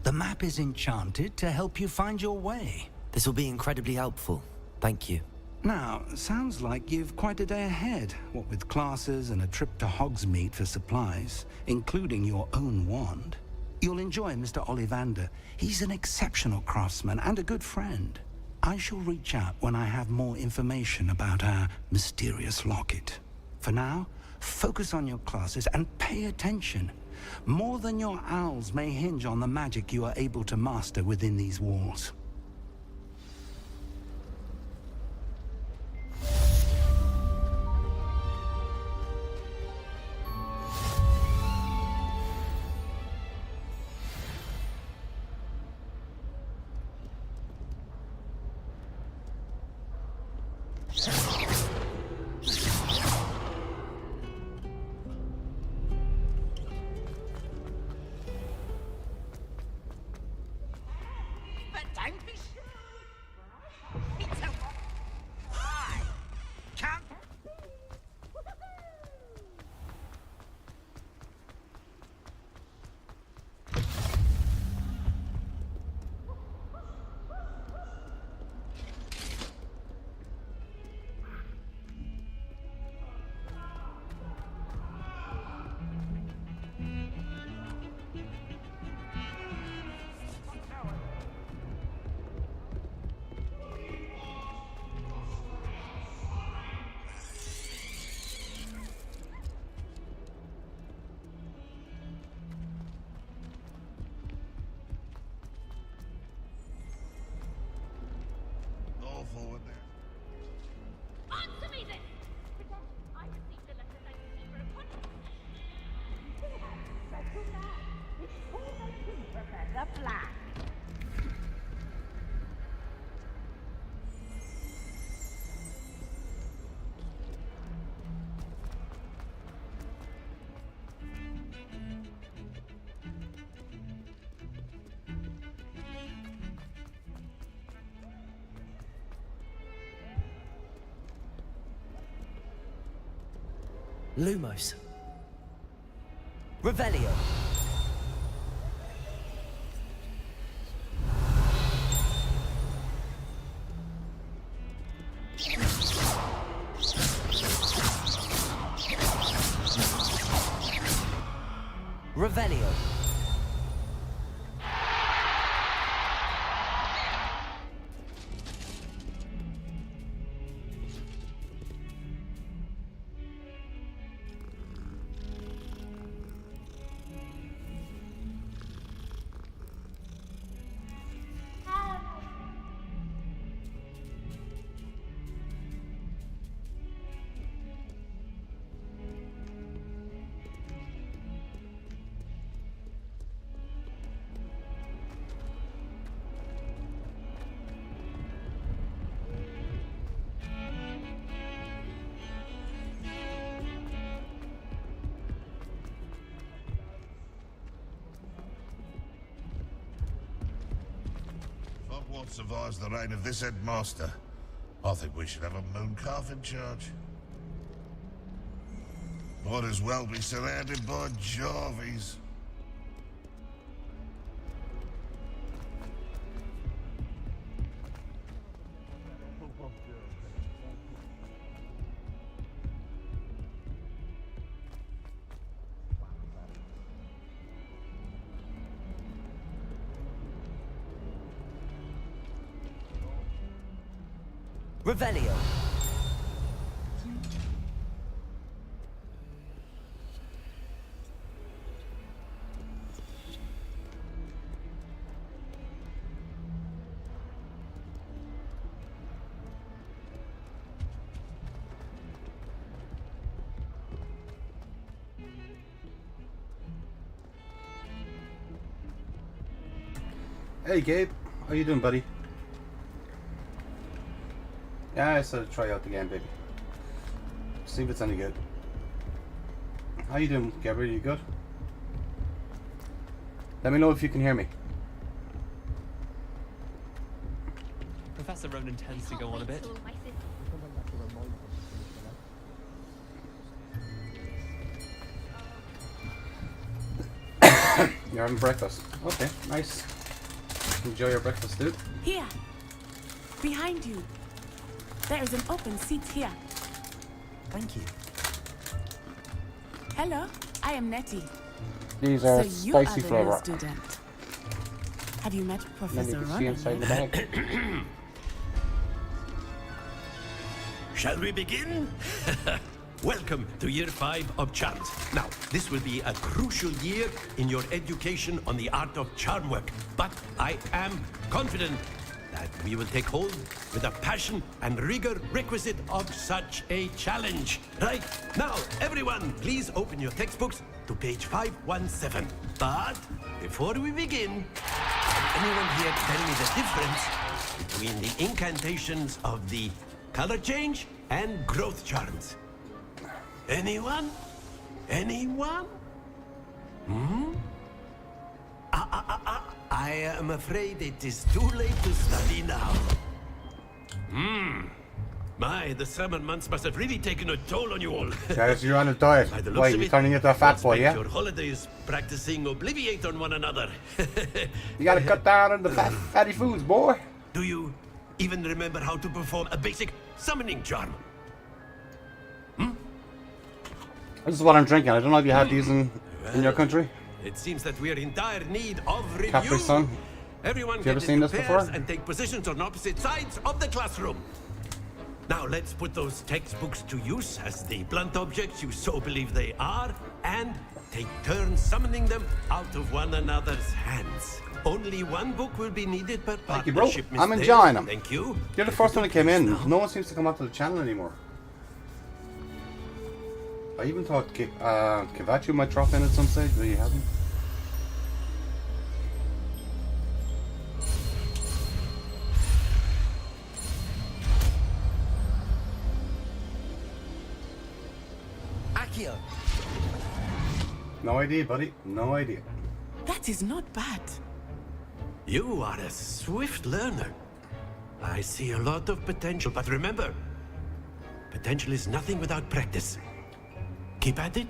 The map is enchanted to help you find your way. This will be incredibly helpful. Thank you. Now, sounds like you've quite a day ahead, what with classes and a trip to Hogsmeade for supplies, including your own wand. You'll enjoy Mr. Ollivander. He's an exceptional craftsman and a good friend. I shall reach out when I have more information about our mysterious locket. For now, focus on your classes and pay attention. More than your owls may hinge on the magic you are able to master within these walls. Lumos. Revelio. Revelio. Hogwarts survives the reign of this headmaster. I think we should have a mooncalf in charge. Might as well be surrounded by Jarvies. Revelio. Hey Gabe, how you doing, buddy? Yeah, I said try out the game, baby. See if it's any good. How you doing, Gabriel? You good? Let me know if you can hear me. Professor Ronan tends to go on a bit. You're having breakfast. Okay, nice. Enjoy your breakfast, dude. Here, behind you. There is an open seat here. Thank you. Hello, I am Nettie. These are so you are spicy the flavor. real student. Have you met Then you Professor can see Ronan inside the yet? bag. Shall we begin? Welcome to Year 5 of Charms. Now, this will be a crucial year in your education on the art of charm work, but I am confident that we will take hold with the passion and rigor requisite of such a challenge. Right, now, everyone, please open your textbooks to page 517. But before we begin, can anyone here tell me the difference between the incantations of the color change and growth charms? Anyone? Anyone? Hmm? I am afraid it is too late to study now. My, the summer months must have really taken a toll on you all. Guys, you're on a diet. By the looks Why, of you're it, turning into a fat you'll boy, spend yeah? your holidays practicing Obliviate on one another. You gotta cut down on the fatty foods, boy. Do you even remember how to perform a basic summoning charm? This is what I'm drinking. I don't know if you had these in your country. It seems that we are in dire need of review. Capri Sun. Everyone Have you ever get seen into this pairs before? and take positions on opposite sides of the classroom. Now let's put those textbooks to use as the blunt objects you so believe they are, and take turns summoning them out of one another's hands. Only one book will be needed per Thank you, bro. partnership, Miss I'm Dale. enjoying them. Thank you. You're the first one that came in. No one seems to come onto the channel anymore. I even thought Kavachu might drop in at some stage, but he hasn't. Accio. No idea, buddy. No idea. That is not bad. You are a swift learner. I see a lot of potential, but remember, potential is nothing without practice. Keep at it.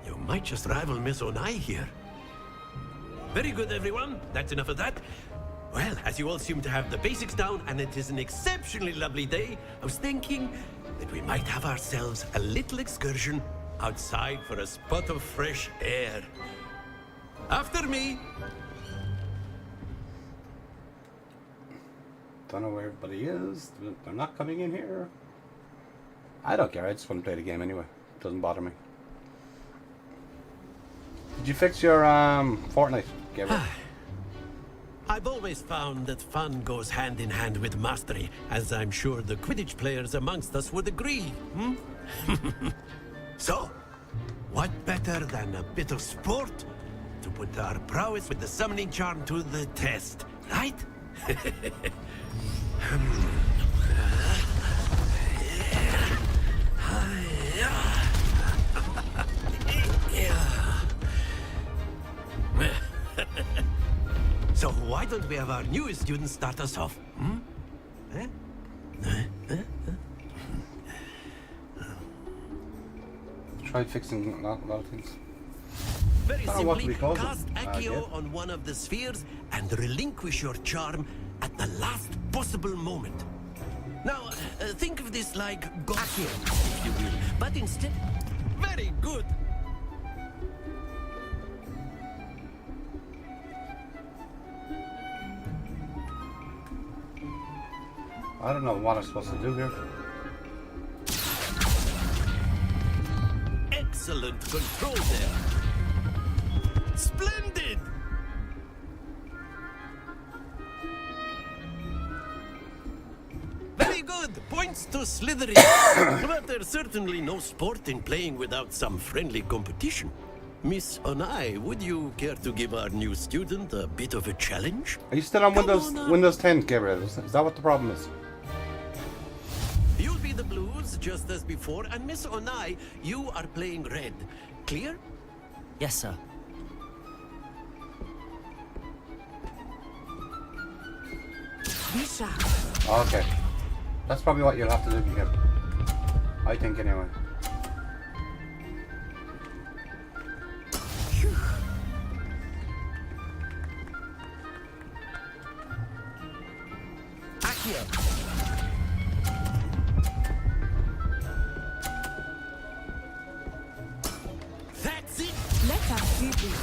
You might just rival Miss Onai here. Very good, everyone. That's enough of that. Well, as you all seem to have the basics down, and it is an exceptionally lovely day, I was thinking that we might have ourselves a little excursion outside for a spot of fresh air. After me. Don't know where everybody is. They're not coming in here. I don't care. I just want to play the game anyway. It doesn't bother me. Did you fix your Fortnite, Gabriel? I've always found that fun goes hand in hand with mastery, as I'm sure the Quidditch players amongst us would agree. So, what better than a bit of sport to put our prowess with the summoning charm to the test, right? So why don't we have our newest student start us off? Try fixing a lot of things. Very I don't know what simply, we call it. cast Accio on one of the spheres and relinquish your charm at the last possible moment. Now, think of this like Accio, if you will, but instead... Very good! I don't know what I'm supposed to do here. Excellent control there. Splendid! Very good. Points to Slytherin. But there's certainly no sport in playing without some friendly competition. Miss Onai, would you care to give our new student a bit of a challenge? Are you still on Windows 10, Gabriel? Is that what the problem is? You'll be the blues, just as before, and Miss Onai, you are playing red. Clear? Yes, sir. Bisha. Okay. That's probably what you'll have to do, Gabriel. I think anyway. That's it! Let us see this.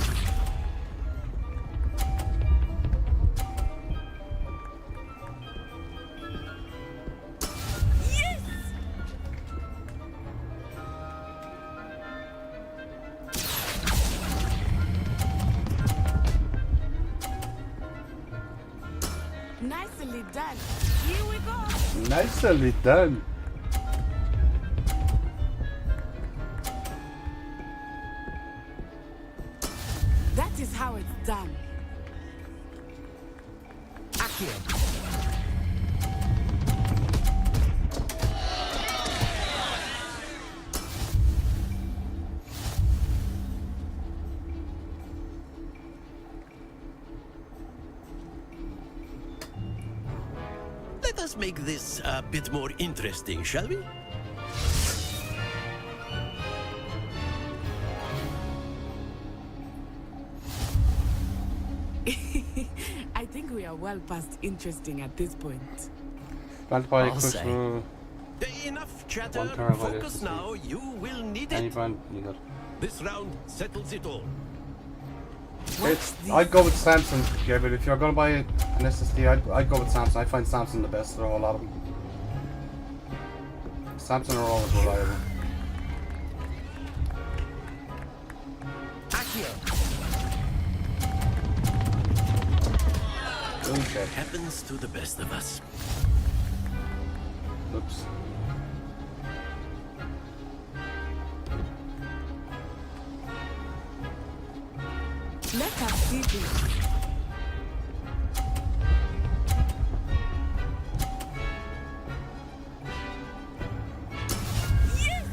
Yes! Nicely done. Here we go. Nicely done. That is how it's done. Accio. Let us make this a bit more interesting, shall we? I think we are well past interesting at this point. I'll say. Enough chatter. Focus now. You will need it. This round settles it all. I'd go with Samson, yeah, but if you're going to buy an SSD, I'd go with Samson. I find Samson the best of a whole lot of them. Samson are always reliable. Okay. Happens to the best of us. Oops. Let us see this. Yes!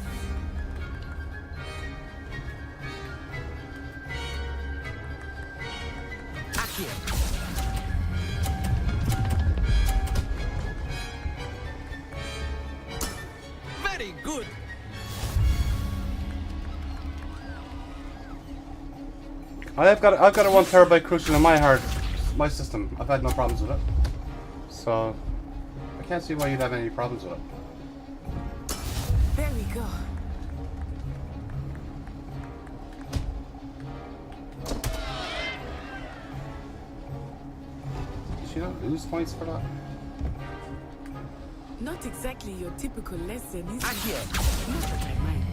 Very good. I've got a 1 terabyte crucial in my system. I've had no problems with it. So I can't see why you'd have any problems with it. There we go. Did you not lose points for that? Not exactly your typical lesson, is it? Not that I mind.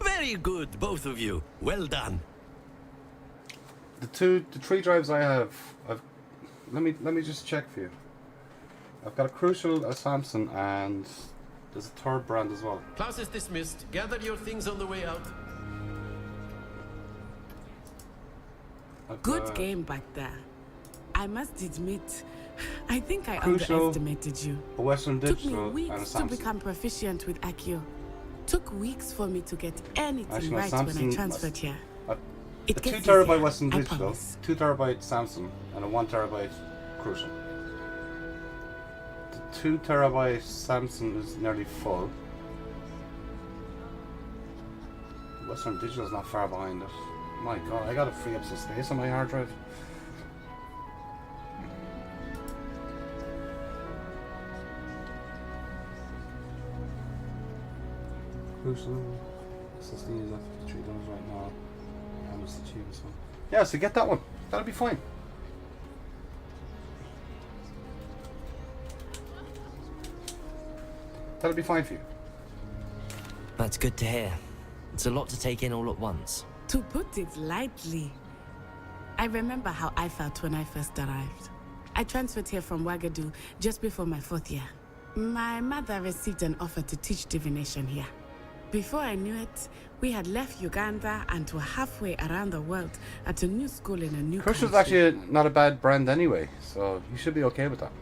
Very good, both of you. Well done. The 3 drives I have, let me just check for you. I've got a Crucial, a Samson, and there's a third brand as well. Class is dismissed. Gather your things on the way out. Good game back there. I must admit, I think I Crucial, underestimated you. a Western Took Digital, me and a weeks to Samson. become proficient with Accio. Took weeks for me to get anything Actually, no, right Samsung when I transferred here. The 2 gets terabyte easier, Western I Digital, promise. 2 terabyte Samsung, and a 1 terabyte Crucial. The 2 terabyte Samsung is nearly full. Western Digital is not far behind it. My god, I gotta free up some space on my hard drive. Crucial SSD is at $53 right now. How much the cheapest one? Yeah, so get that one. That'll be fine. That'll be fine for you. That's good to hear. It's a lot to take in all at once. To put it lightly, I remember how I felt when I first arrived. I transferred here from Wagadu just before my 4th year. My mother received an offer to teach divination here. Before I knew it, we had left Uganda and were halfway around the world at a new school in a new Crucial's country. actually not a bad brand anyway, so you should be okay with that.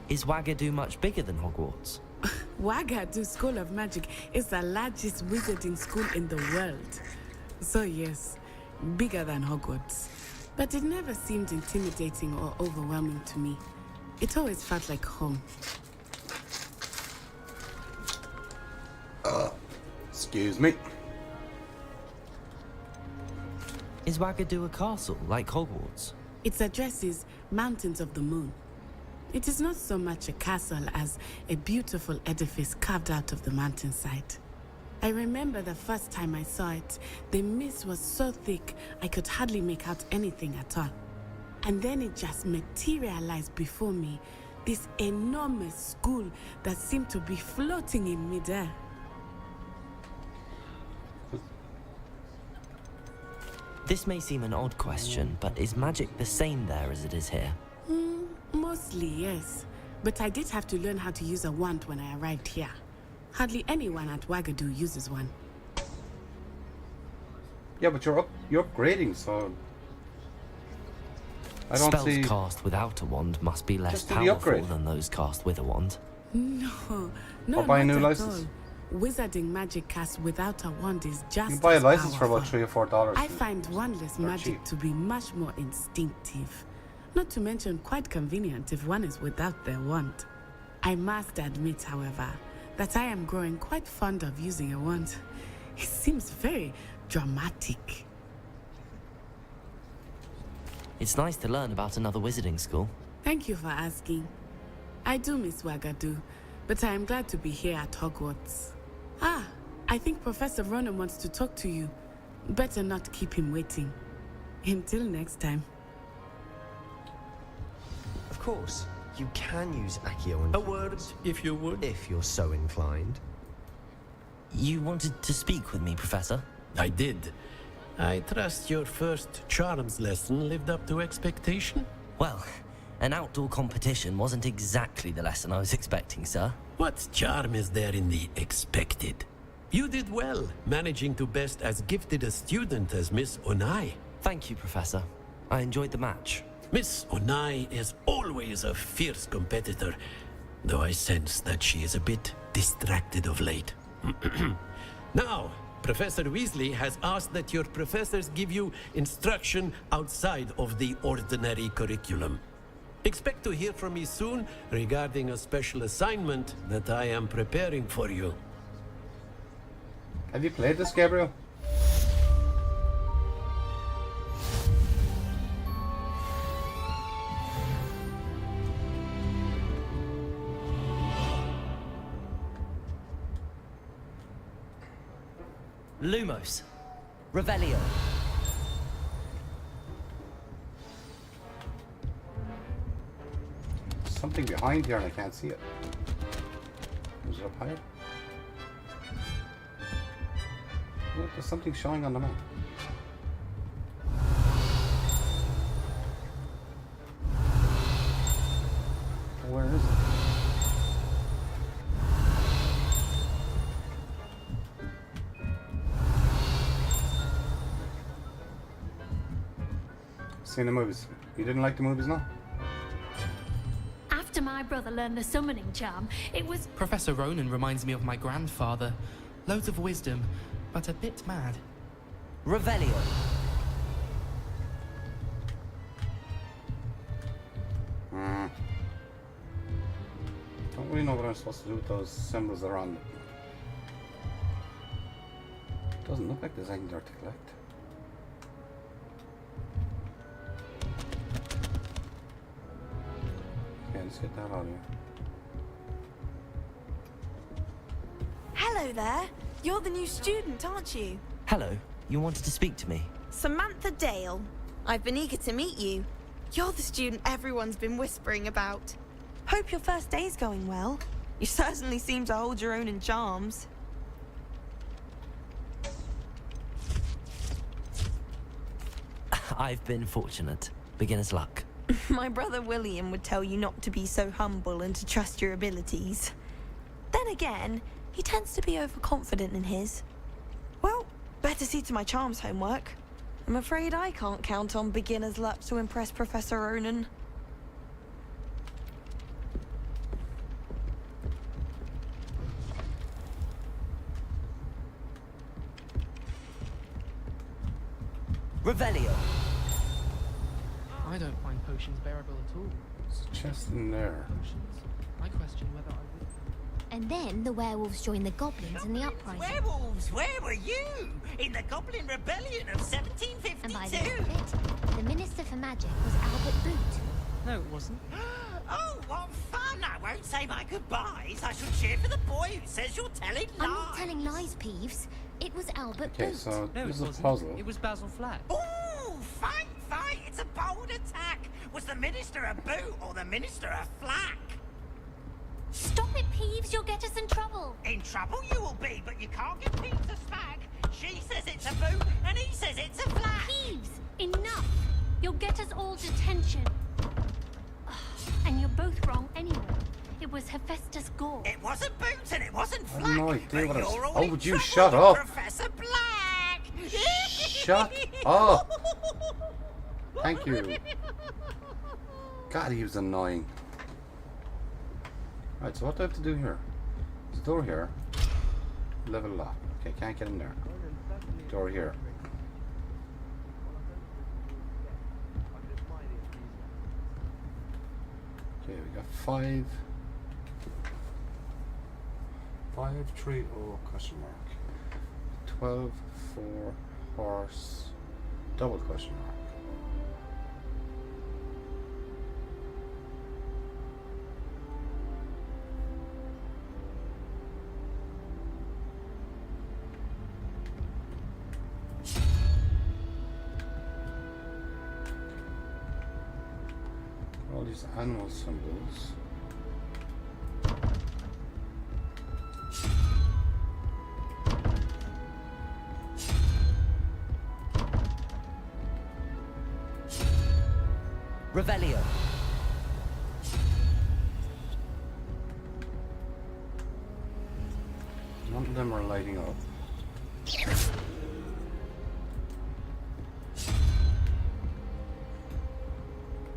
Is Wagadu much bigger than Hogwarts? Wagadu School of Magic is the largest wizarding school in the world. So yes, bigger than Hogwarts. But it never seemed intimidating or overwhelming to me. It always felt like home. Excuse me. Is Wagadu a castle, like Hogwarts? Its address is Mountains of the Moon. It is not so much a castle as a beautiful edifice carved out of the mountainside. I remember the first time I saw it, the mist was so thick I could hardly make out anything at all. And then it just materialized before me, this enormous school that seemed to be floating in midair. This may seem an odd question, but is magic the same there as it is here? Mostly, yes. But I did have to learn how to use a wand when I arrived here. Hardly anyone at Wagadu uses one. Yeah, but you're upgrading, so I don't Spells see. cast without a wand must be less Just do the powerful upgrade. than those cast with a wand. No, Or buy a not new at license. all. Wizarding magic cast without a wand is just You can buy a as license for about powerful. $3 or $4. I find wandless They're magic cheap. to be much more instinctive. Not to mention quite convenient if one is without their wand. I must admit, however, that I am growing quite fond of using a wand. It seems very dramatic. It's nice to learn about another wizarding school. Thank you for asking. I do miss Wagadu, but I am glad to be here at Hogwarts. Ah, I think Professor Ronan wants to talk to you. Better not keep him waiting. Until next time. Of course, you can use Accio and A word, if you would. if you're so inclined. You wanted to speak with me, Professor? I did. I trust your first charms lesson lived up to expectation? Well, an outdoor competition wasn't exactly the lesson I was expecting, sir. What charm is there in the expected? You did well, managing to best as gifted a student as Miss Onai. Thank you, Professor. I enjoyed the match. Miss Onai is always a fierce competitor, though I sense that she is a bit distracted of late. Now, Professor Weasley has asked that your professors give you instruction outside of the ordinary curriculum. Expect to hear from me soon regarding a special assignment that I am preparing for you. Have you played this, Gabriel? Lumos. Revelio. Something behind here and I can't see it. Is it up higher? Look, there's something showing on the map. Where is it? Seen the movies. You didn't like the movies, no? After my brother learned the summoning charm, it was... Professor Ronan reminds me of my grandfather. Loads of wisdom, but a bit mad. Revelio. Don't really know what I'm supposed to do with those symbols around it. Doesn't look like there's anything there to collect. Okay, let's get that out of here. Hello there. You're the new student, aren't you? Hello. You wanted to speak to me? Samantha Dale. I've been eager to meet you. You're the student everyone's been whispering about. Hope your first day's going well. You certainly seem to hold your own in charms. I've been fortunate. Beginner's luck. My brother William would tell you not to be so humble and to trust your abilities. Then again, he tends to be overconfident in his. Well, better see to my charms homework. I'm afraid I can't count on beginner's luck to impress Professor Ronan. Revelio. I don't find potions bearable at all. There's a chest in there. Potions? I question whether I would... And then the werewolves joined the goblins in the uprising. Werewolves, where were you? In the Goblin Rebellion of 1752? And by the end of it, the Minister for Magic was Albert Boot. No, it wasn't. Oh, what fun! I won't say my goodbyes. I shall cheer for the boy who says you're telling lies. I'm not telling lies, Peeves. It was Albert Okay, Boot. so No, this is it a wasn't. puzzle. It was Basil Flat. Ooh, fight! It's a bold attack. Was the Minister a boot or the Minister a flack? Stop it, Peeves. You'll get us in trouble. In trouble you will be, but you can't get Peeves to smack. She says it's a boot, and he says it's a flack. Peeves, enough! You'll get us all detention. And you're both wrong anyway. It was Hephaestus Gore. It wasn't boots and it wasn't I flack. have no idea what I was... You're all Oh, in would you trouble shut with up? Professor Black. Shut up! Thank you. God, he was annoying. Right, so what do I have to do here? There's a door here. Level lock. Okay, can't get in there. Door here. Okay, we got 5, 3, question mark. 12, 4, horse, double question mark. All these animal symbols. Revelio. None of them are lighting up.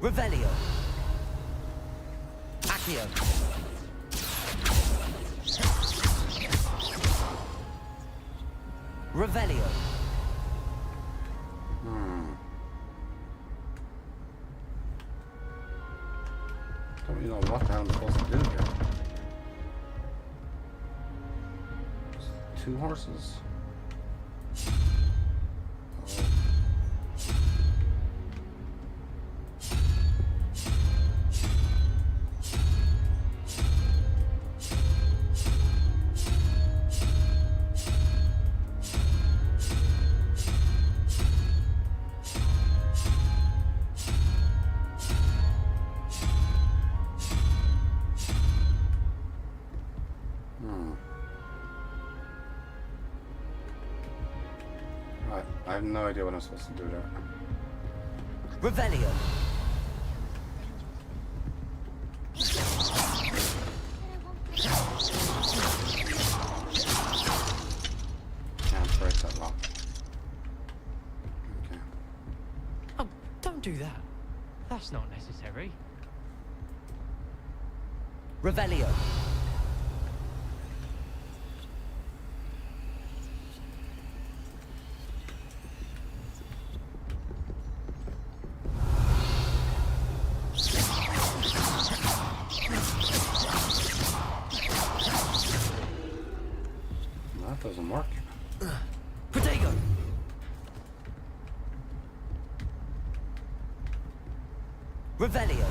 Revelio. Accio. Revelio. Don't really know what the hell I'm supposed to do here. Two horses. I have no idea what I'm supposed to do there. Revelio. Can't break that lock. Okay. Oh, don't do that. That's not necessary. Revelio. That doesn't work. Protego. Revelio.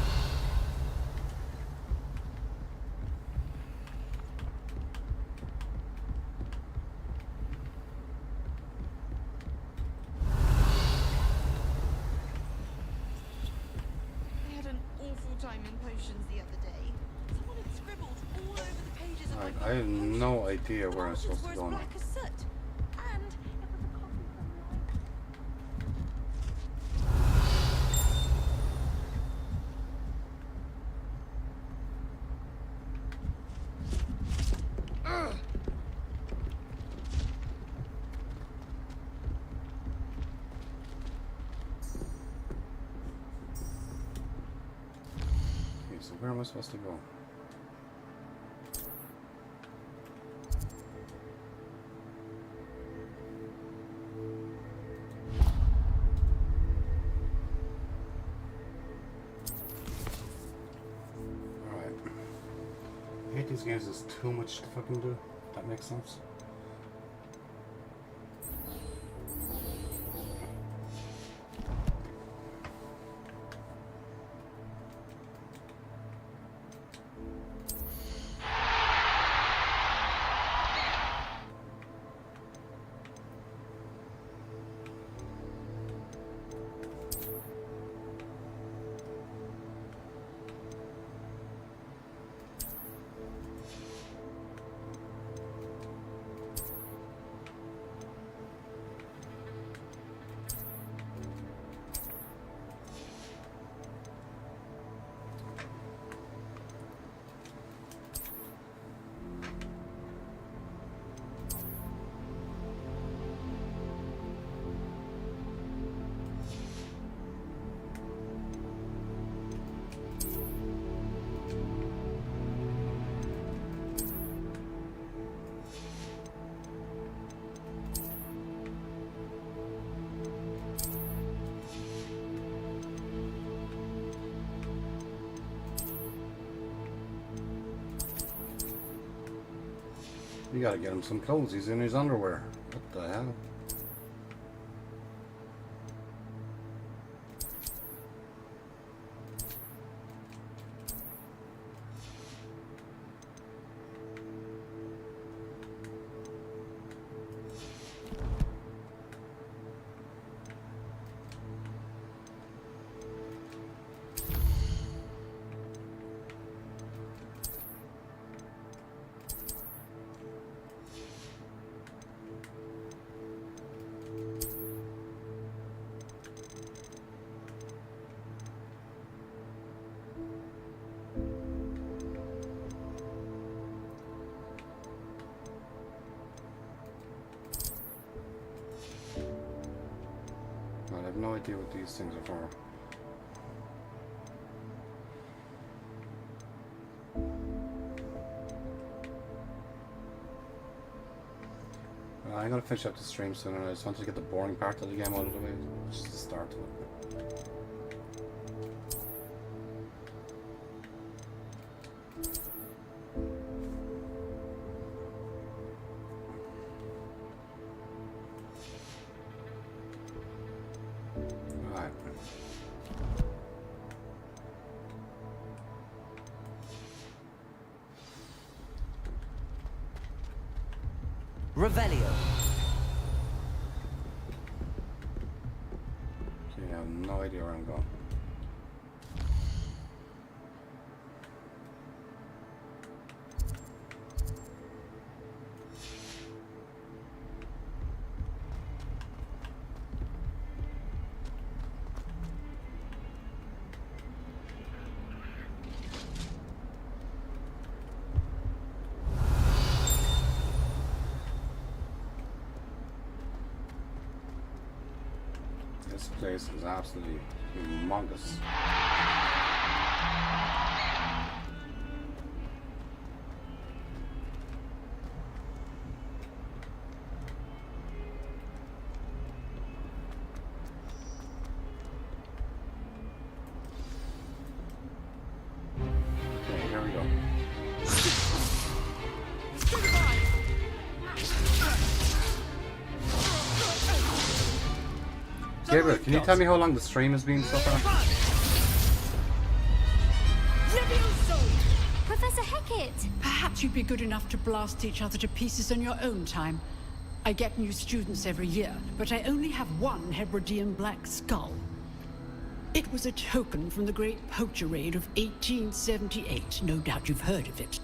I had an awful time in potions the other day. Someone had scribbled all over the pages of my book. I have no idea where I'm supposed to go now. black as soot. And it was a copy from Okay, so where am I supposed to go? Alright. I hate these games, there's too much to fucking do. That makes sense. You gotta get him some clothes, he's in his underwear. What the hell? I have no idea what these things are for. I'm gonna finish up the stream soon, and I just wanted to get the boring part of the game out of the way, just the start of it. Right. Revelio. Okay, I have no idea where I'm going. This place is absolutely humongous. Okay, here we go. Gabriel, can you tell me how long the stream has been so far? Professor Hecat! Perhaps you'd be good enough to blast each other to pieces on your own time. I get new students every year, but I only have one Hebridean black skull. It was a token from the Great Poacher Raid of 1878. No doubt you've heard of it.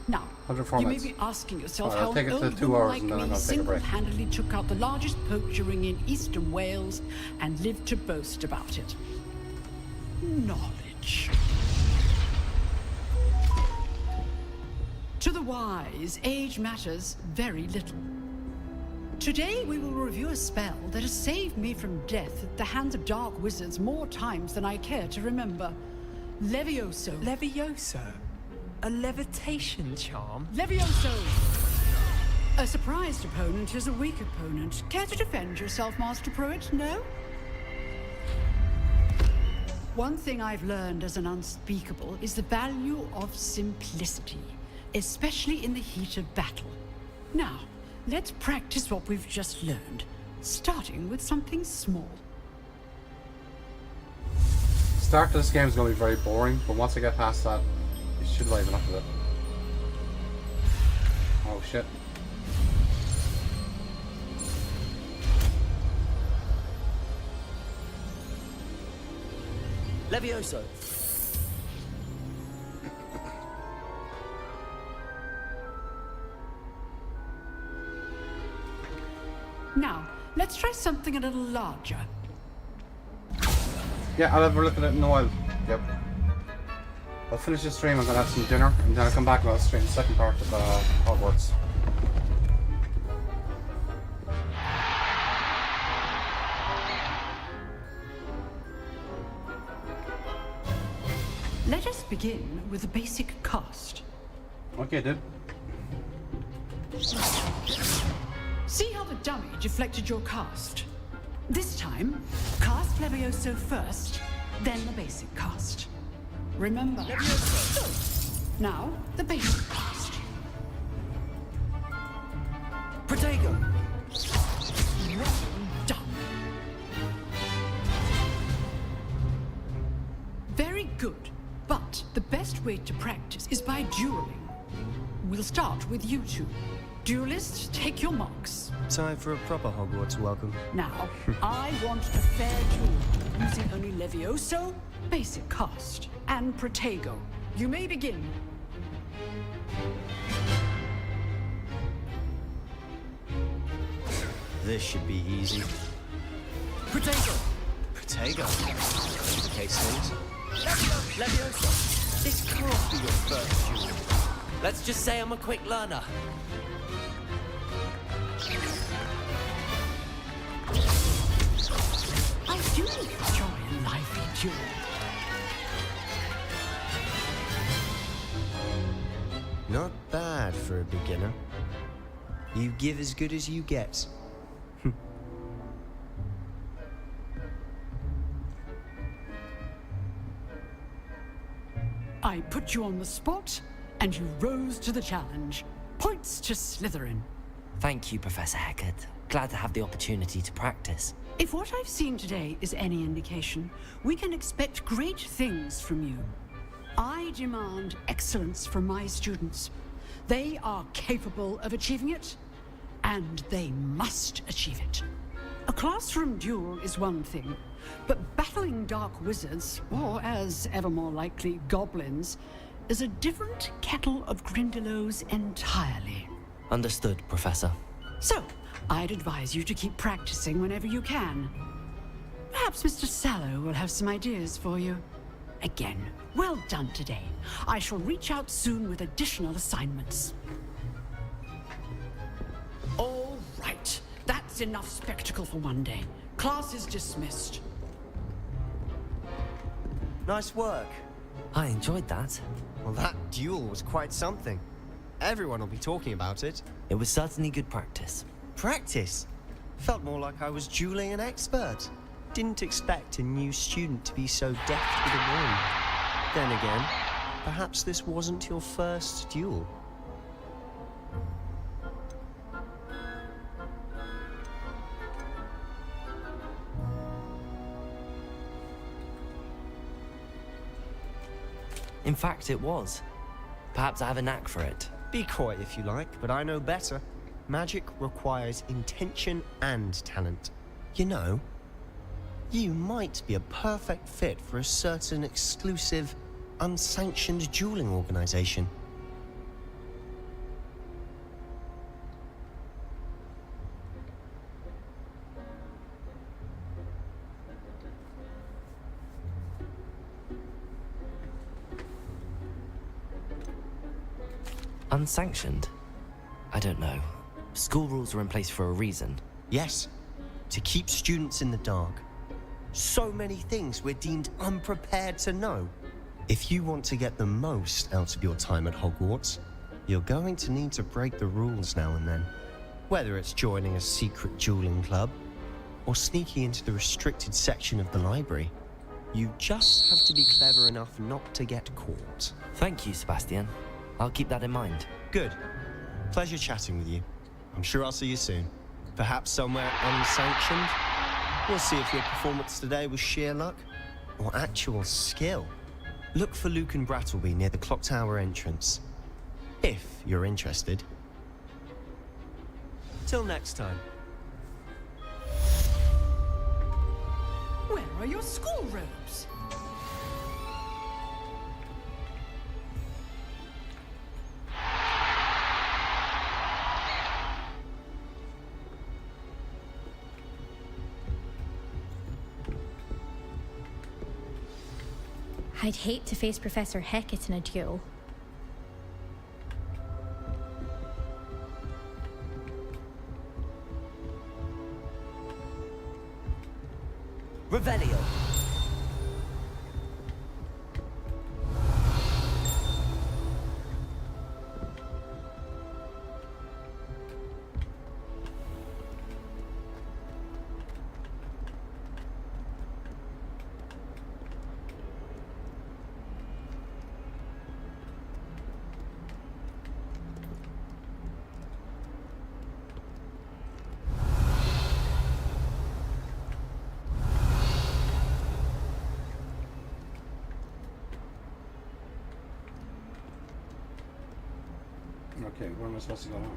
Now, you may be asking yourself how an old woman like me single-handedly took out the largest poacher ring in eastern Wales and lived to boast about it. Knowledge. To the wise, age matters very little. Today we will review a spell that has saved me from death at the hands of dark wizards more times than I care to remember. Levioso. Levioso? A levitation charm? Levioso! A surprised opponent is a weak opponent. Care to defend yourself, Master Pruitt? No? One thing I've learned as an unspeakable is the value of simplicity, especially in the heat of battle. Now, let's practice what we've just learned, starting with something small. Start of this game is going to be very boring, but once I get past that, you should like enough of it. Oh shit. Levioso. Now, let's try something a little larger. Yeah, I'll have a look at it in a while. Yep. I'll finish the stream, I'm gonna have some dinner, and then I'll come back and I'll stream the second part of Hogwarts. Let us begin with the basic cast. Okay, dude. See how the dummy deflected your cast? This time, cast Levioso first, then the basic cast. Remember. Levioso. Now, the basic cast. Protego. Well done. Very good. But the best way to practice is by dueling. We'll start with you two. Duelists, take your marks. Time for a proper Hogwarts welcome. Now, I want a fair duel, using only Levioso, basic cast, and Protego. You may begin. This should be easy. Protego. Protego. Complicates things. Levioso. This can't be your first duel. Let's just say I'm a quick learner. I do enjoy a lively duel. Not bad for a beginner. You give as good as you get. I put you on the spot, and you rose to the challenge. Points to Slytherin. Thank you, Professor Hecat. Glad to have the opportunity to practice. If what I've seen today is any indication, we can expect great things from you. I demand excellence from my students. They are capable of achieving it, and they must achieve it. A classroom duel is one thing, but battling dark wizards, or as ever more likely, goblins, is a different kettle of Grindylows entirely. Understood, Professor. So, I'd advise you to keep practicing whenever you can. Perhaps Mr. Sallow will have some ideas for you. Again, well done today. I shall reach out soon with additional assignments. All right. That's enough spectacle for one day. Class is dismissed. Nice work. I enjoyed that. Well, that duel was quite something. Everyone will be talking about it. It was certainly good practice. Practice? Felt more like I was dueling an expert. Didn't expect a new student to be so deft with a wand. Then again, perhaps this wasn't your first duel. In fact, it was. Perhaps I have a knack for it. Be coy if you like, but I know better. Magic requires intention and talent. You know, you might be a perfect fit for a certain exclusive, unsanctioned dueling organization. Unsanctioned? I don't know. School rules are in place for a reason. Yes, to keep students in the dark. So many things we're deemed unprepared to know. If you want to get the most out of your time at Hogwarts, you're going to need to break the rules now and then. Whether it's joining a secret dueling club, or sneaking into the restricted section of the library, you just have to be clever enough not to get caught. Thank you, Sebastian. I'll keep that in mind. Good. Pleasure chatting with you. I'm sure I'll see you soon. Perhaps somewhere unsanctioned? We'll see if your performance today was sheer luck or actual skill. Look for Luke and Brattleby near the clock tower entrance, if you're interested. Till next time. Where are your school robes? I'd hate to face Professor Hecat in a duel. Revelio. Okay, where am I supposed to go now?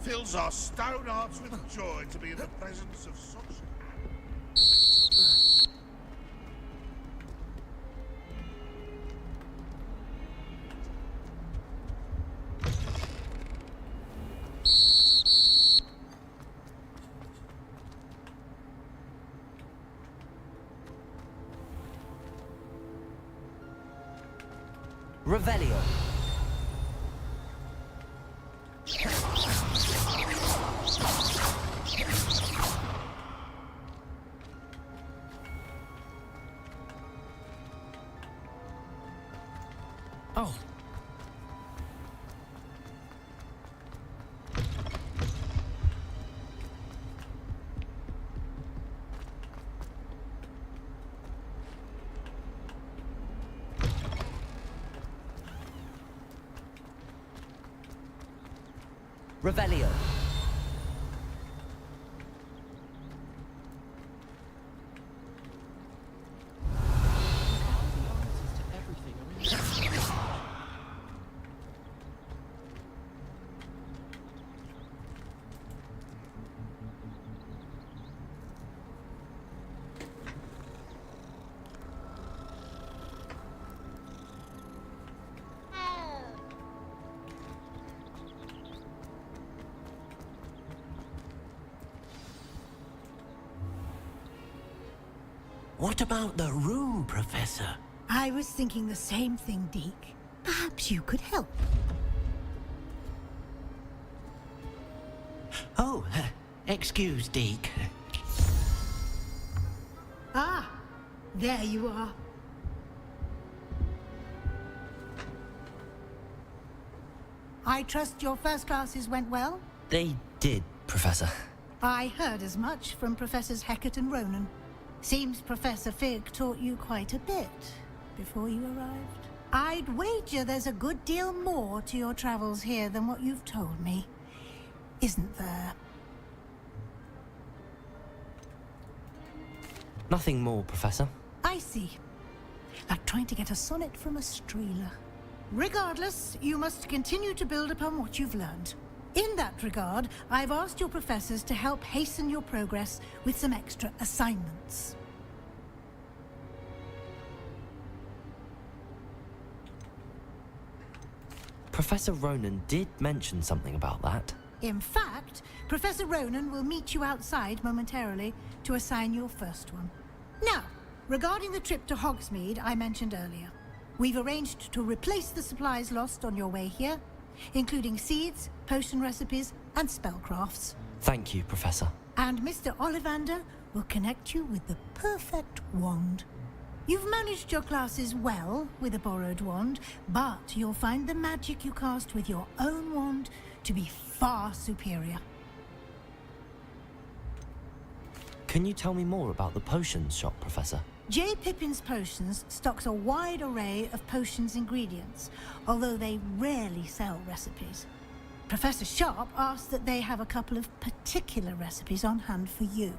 Fills our stone hearts with joy to be in the presence of such... Revelio. Oh. Revelio. What about the room, Professor? I was thinking the same thing, Deke. Perhaps you could help. Oh, excuse, Deke. Ah, there you are. I trust your first classes went well? They did, Professor. I heard as much from Professors Hecat and Ronan. Seems Professor Fig taught you quite a bit before you arrived. I'd wager there's a good deal more to your travels here than what you've told me. Isn't there? Nothing more, Professor. I see. Like trying to get a sonnet from a streeler. Regardless, you must continue to build upon what you've learned. In that regard, I've asked your professors to help hasten your progress with some extra assignments. Professor Ronan did mention something about that. In fact, Professor Ronan will meet you outside momentarily to assign your first one. Now, regarding the trip to Hogsmeade I mentioned earlier, we've arranged to replace the supplies lost on your way here, including seeds, potion recipes, and spellcrafts. Thank you, Professor. And Mr. Ollivander will connect you with the perfect wand. You've managed your classes well with a borrowed wand, but you'll find the magic you cast with your own wand to be far superior. Can you tell me more about the potions shop, Professor? J. Pippin's Potions stocks a wide array of potions ingredients, although they rarely sell recipes. Professor Sharp asked that they have a couple of particular recipes on hand for you.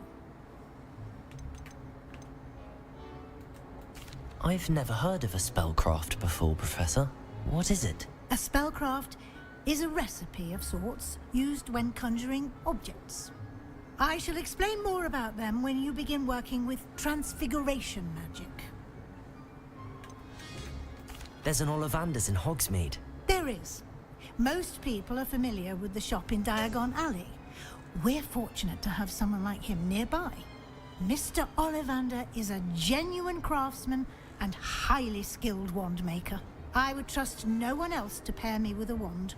I've never heard of a spellcraft before, Professor. What is it? A spellcraft is a recipe of sorts used when conjuring objects. I shall explain more about them when you begin working with transfiguration magic. There's an Ollivander's in Hogsmeade. There is. Most people are familiar with the shop in Diagon Alley. We're fortunate to have someone like him nearby. Mr. Ollivander is a genuine craftsman and highly skilled wand maker. I would trust no one else to pair me with a wand.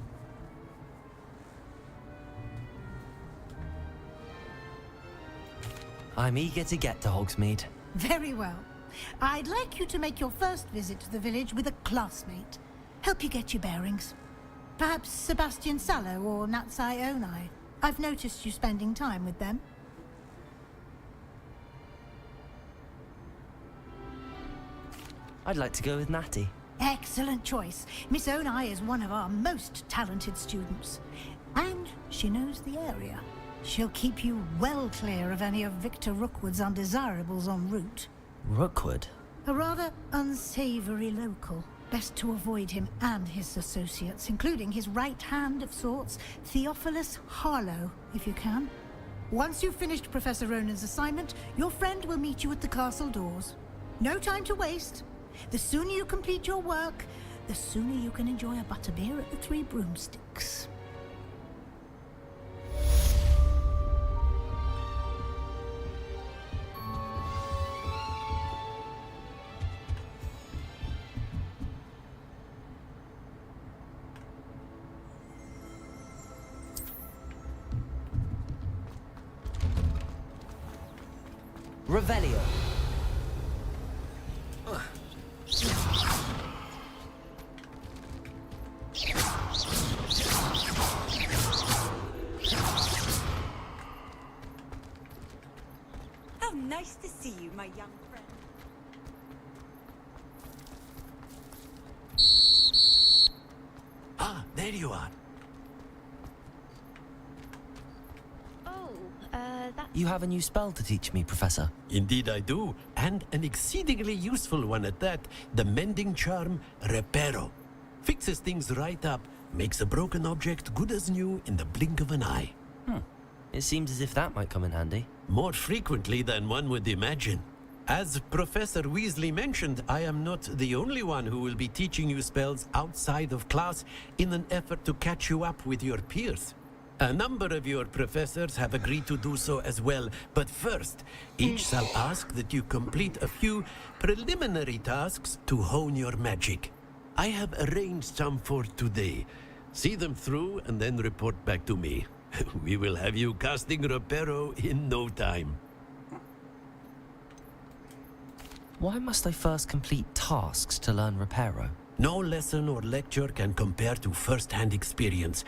I'm eager to get to Hogsmeade. Very well. I'd like you to make your first visit to the village with a classmate. Help you get your bearings. Perhaps Sebastian Sallow or Natsai Onai. I've noticed you spending time with them. I'd like to go with Natty. Excellent choice. Miss Onai is one of our most talented students. And she knows the area. She'll keep you well clear of any of Victor Rookwood's undesirables en route. Rookwood? A rather unsavory local. Best to avoid him and his associates, including his right hand of sorts, Theophilus Harlow, if you can. Once you've finished Professor Ronan's assignment, your friend will meet you at the castle doors. No time to waste. The sooner you complete your work, the sooner you can enjoy a butterbeer at the Three Broomsticks. Revelio. How nice to see you, my young friend. Ah, there you are. You have a new spell to teach me, Professor. Indeed I do, and an exceedingly useful one at that. The mending charm, Reparo. Fixes things right up, makes a broken object good as new in the blink of an eye. It seems as if that might come in handy. More frequently than one would imagine. As Professor Weasley mentioned, I am not the only one who will be teaching you spells outside of class in an effort to catch you up with your peers. A number of your professors have agreed to do so as well, but first, each shall ask that you complete a few preliminary tasks to hone your magic. I have arranged some for today. See them through and then report back to me. We will have you casting Reparo in no time. Why must I first complete tasks to learn Reparo? No lesson or lecture can compare to first-hand experience,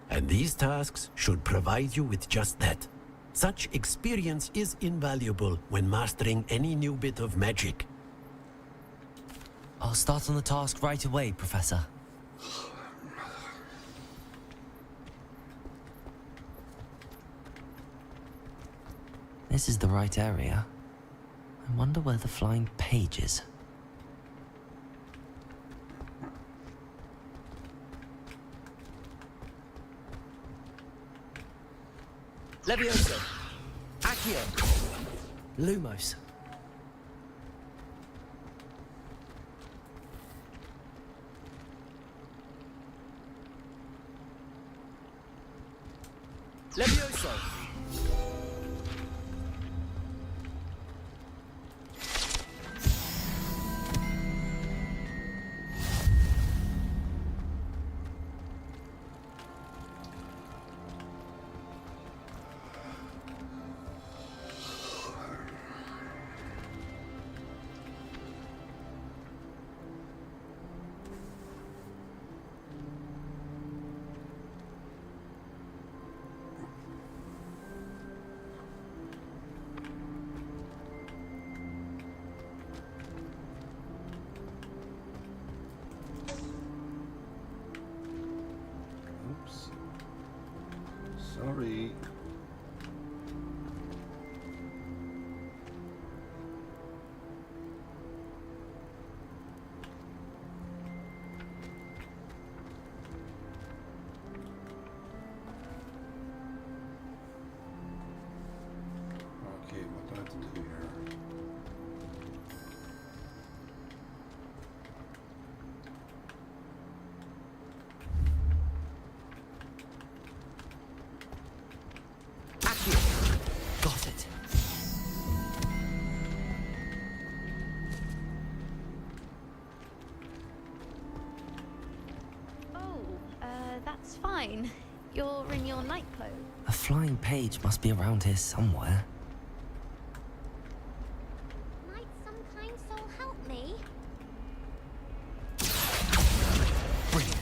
and these tasks should provide you with just that. Such experience is invaluable when mastering any new bit of magic. I'll start on the task right away, Professor. This is the right area. I wonder where the flying page is. Levioso. Accio. Lumos. Levioso. Sorry. Okay, what do I have to do here? Got it. That's fine. You're in your night clothes. A flying page must be around here somewhere. Might some kind soul help me? Brilliant.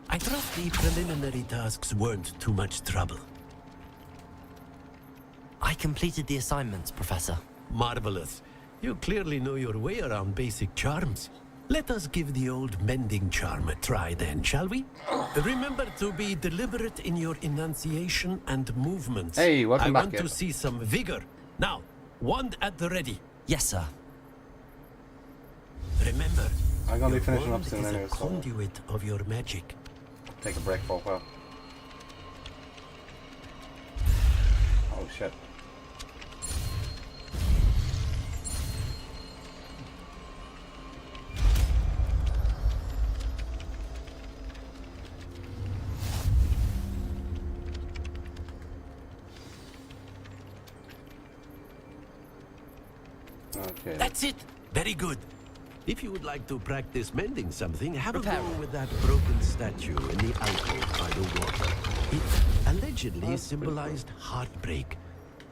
I trust the preliminary tasks weren't too much trouble. I completed the assignments, Professor. Marvelous. You clearly know your way around basic charms. Let us give the old mending charm a try then, shall we? Remember to be deliberate in your enunciation and movements. Hey, welcome back. I want to see some vigor. Now, wand at the ready. Yes, sir. Remember, I'm gonna be your finishing up wand soon is anyway, a so conduit of your magic. take a break for a while. Oh shit. Okay. That's it. Very good. If you would like to practice mending something, have a go with that broken statue in the alcove by the water. It allegedly symbolized heartbreak.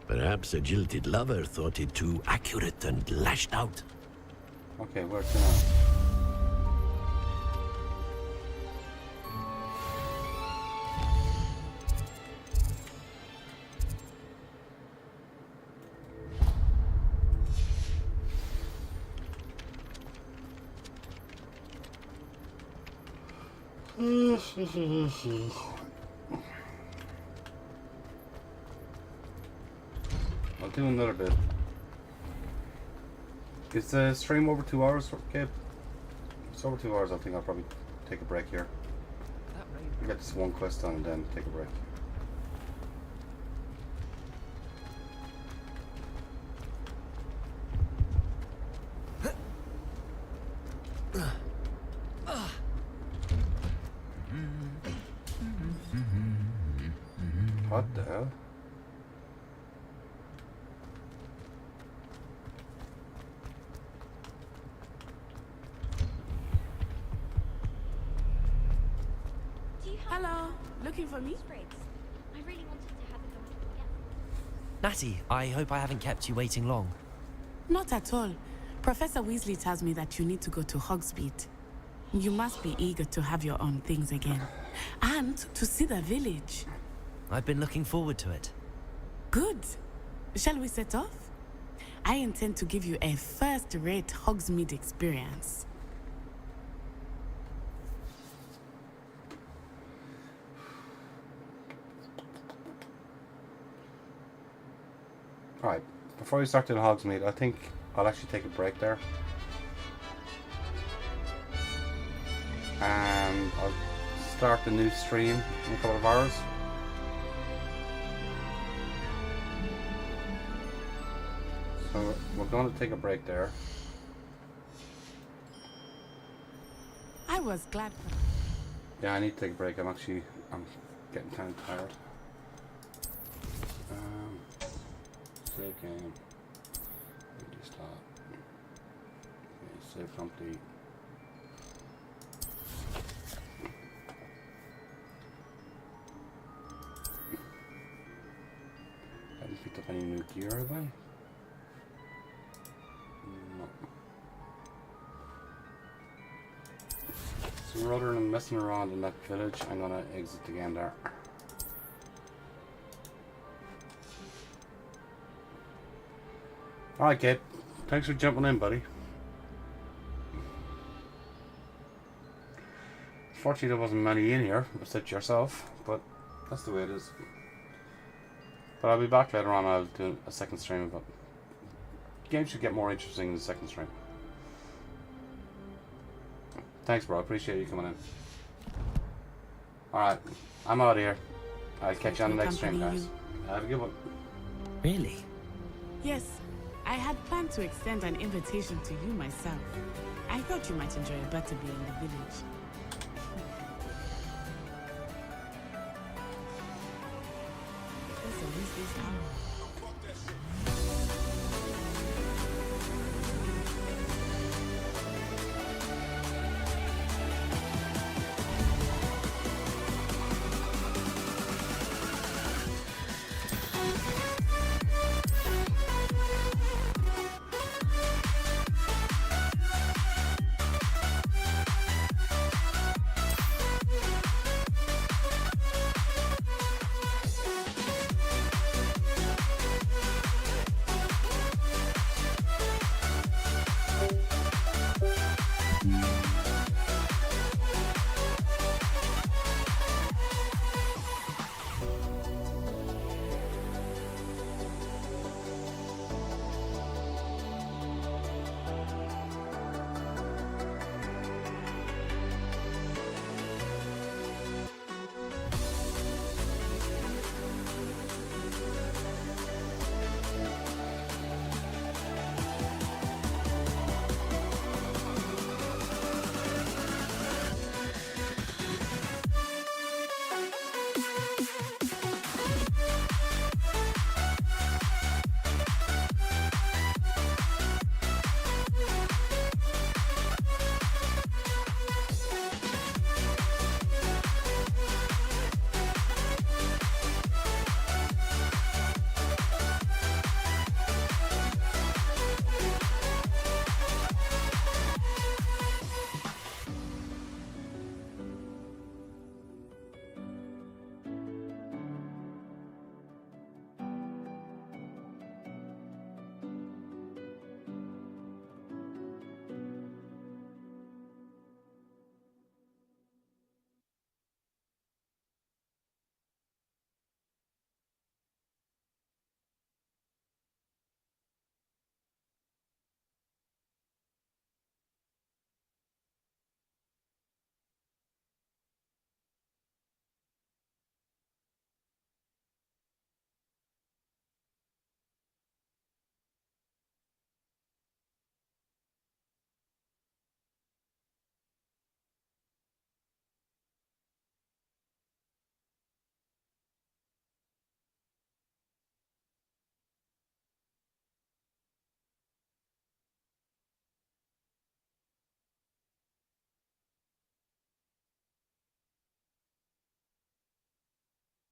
Perhaps a jilted lover thought it too accurate and lashed out. Okay, where's it now? I'll do another bit. Is the stream over 2 hours, Gabe? It's over 2 hours. I think I'll probably take a break here. I'll get this one quest done and then take a break. What the hell? Hello, looking for me? I really wanted to have a go at it. Natty, I hope I haven't kept you waiting long. Not at all. Professor Weasley tells me that you need to go to Hogsmeade. You must be eager to have your own things again. And to see the village. I've been looking forward to it. Good. Shall we set off? I intend to give you a first-rate Hogsmeade experience. Alright, before we start to the Hogsmeade, I think I'll actually take a break there. And I'll start the new stream in a couple of hours. So we're going to take a break there. I was glad. Yeah, I need to take a break. I'm getting kind of tired. Save game. Restart. Okay, save complete. Haven't picked up any new gear, have I? No. So rather than messing around in that village, I'm gonna exit the game there. Alright, Gabe. Thanks for jumping in, buddy. Fortunately, there wasn't many in here, except yourself, but that's the way it is. But I'll be back later on. I'll do a second stream, but games should get more interesting in the second stream. Thanks, bro. I appreciate you coming in. Alright, I'm out of here. I'll catch you on the next stream, guys. Have a good one. Really? Yes. I had planned to extend an invitation to you myself. I thought you might enjoy a butterbeer in the village. Professor Weasley's house.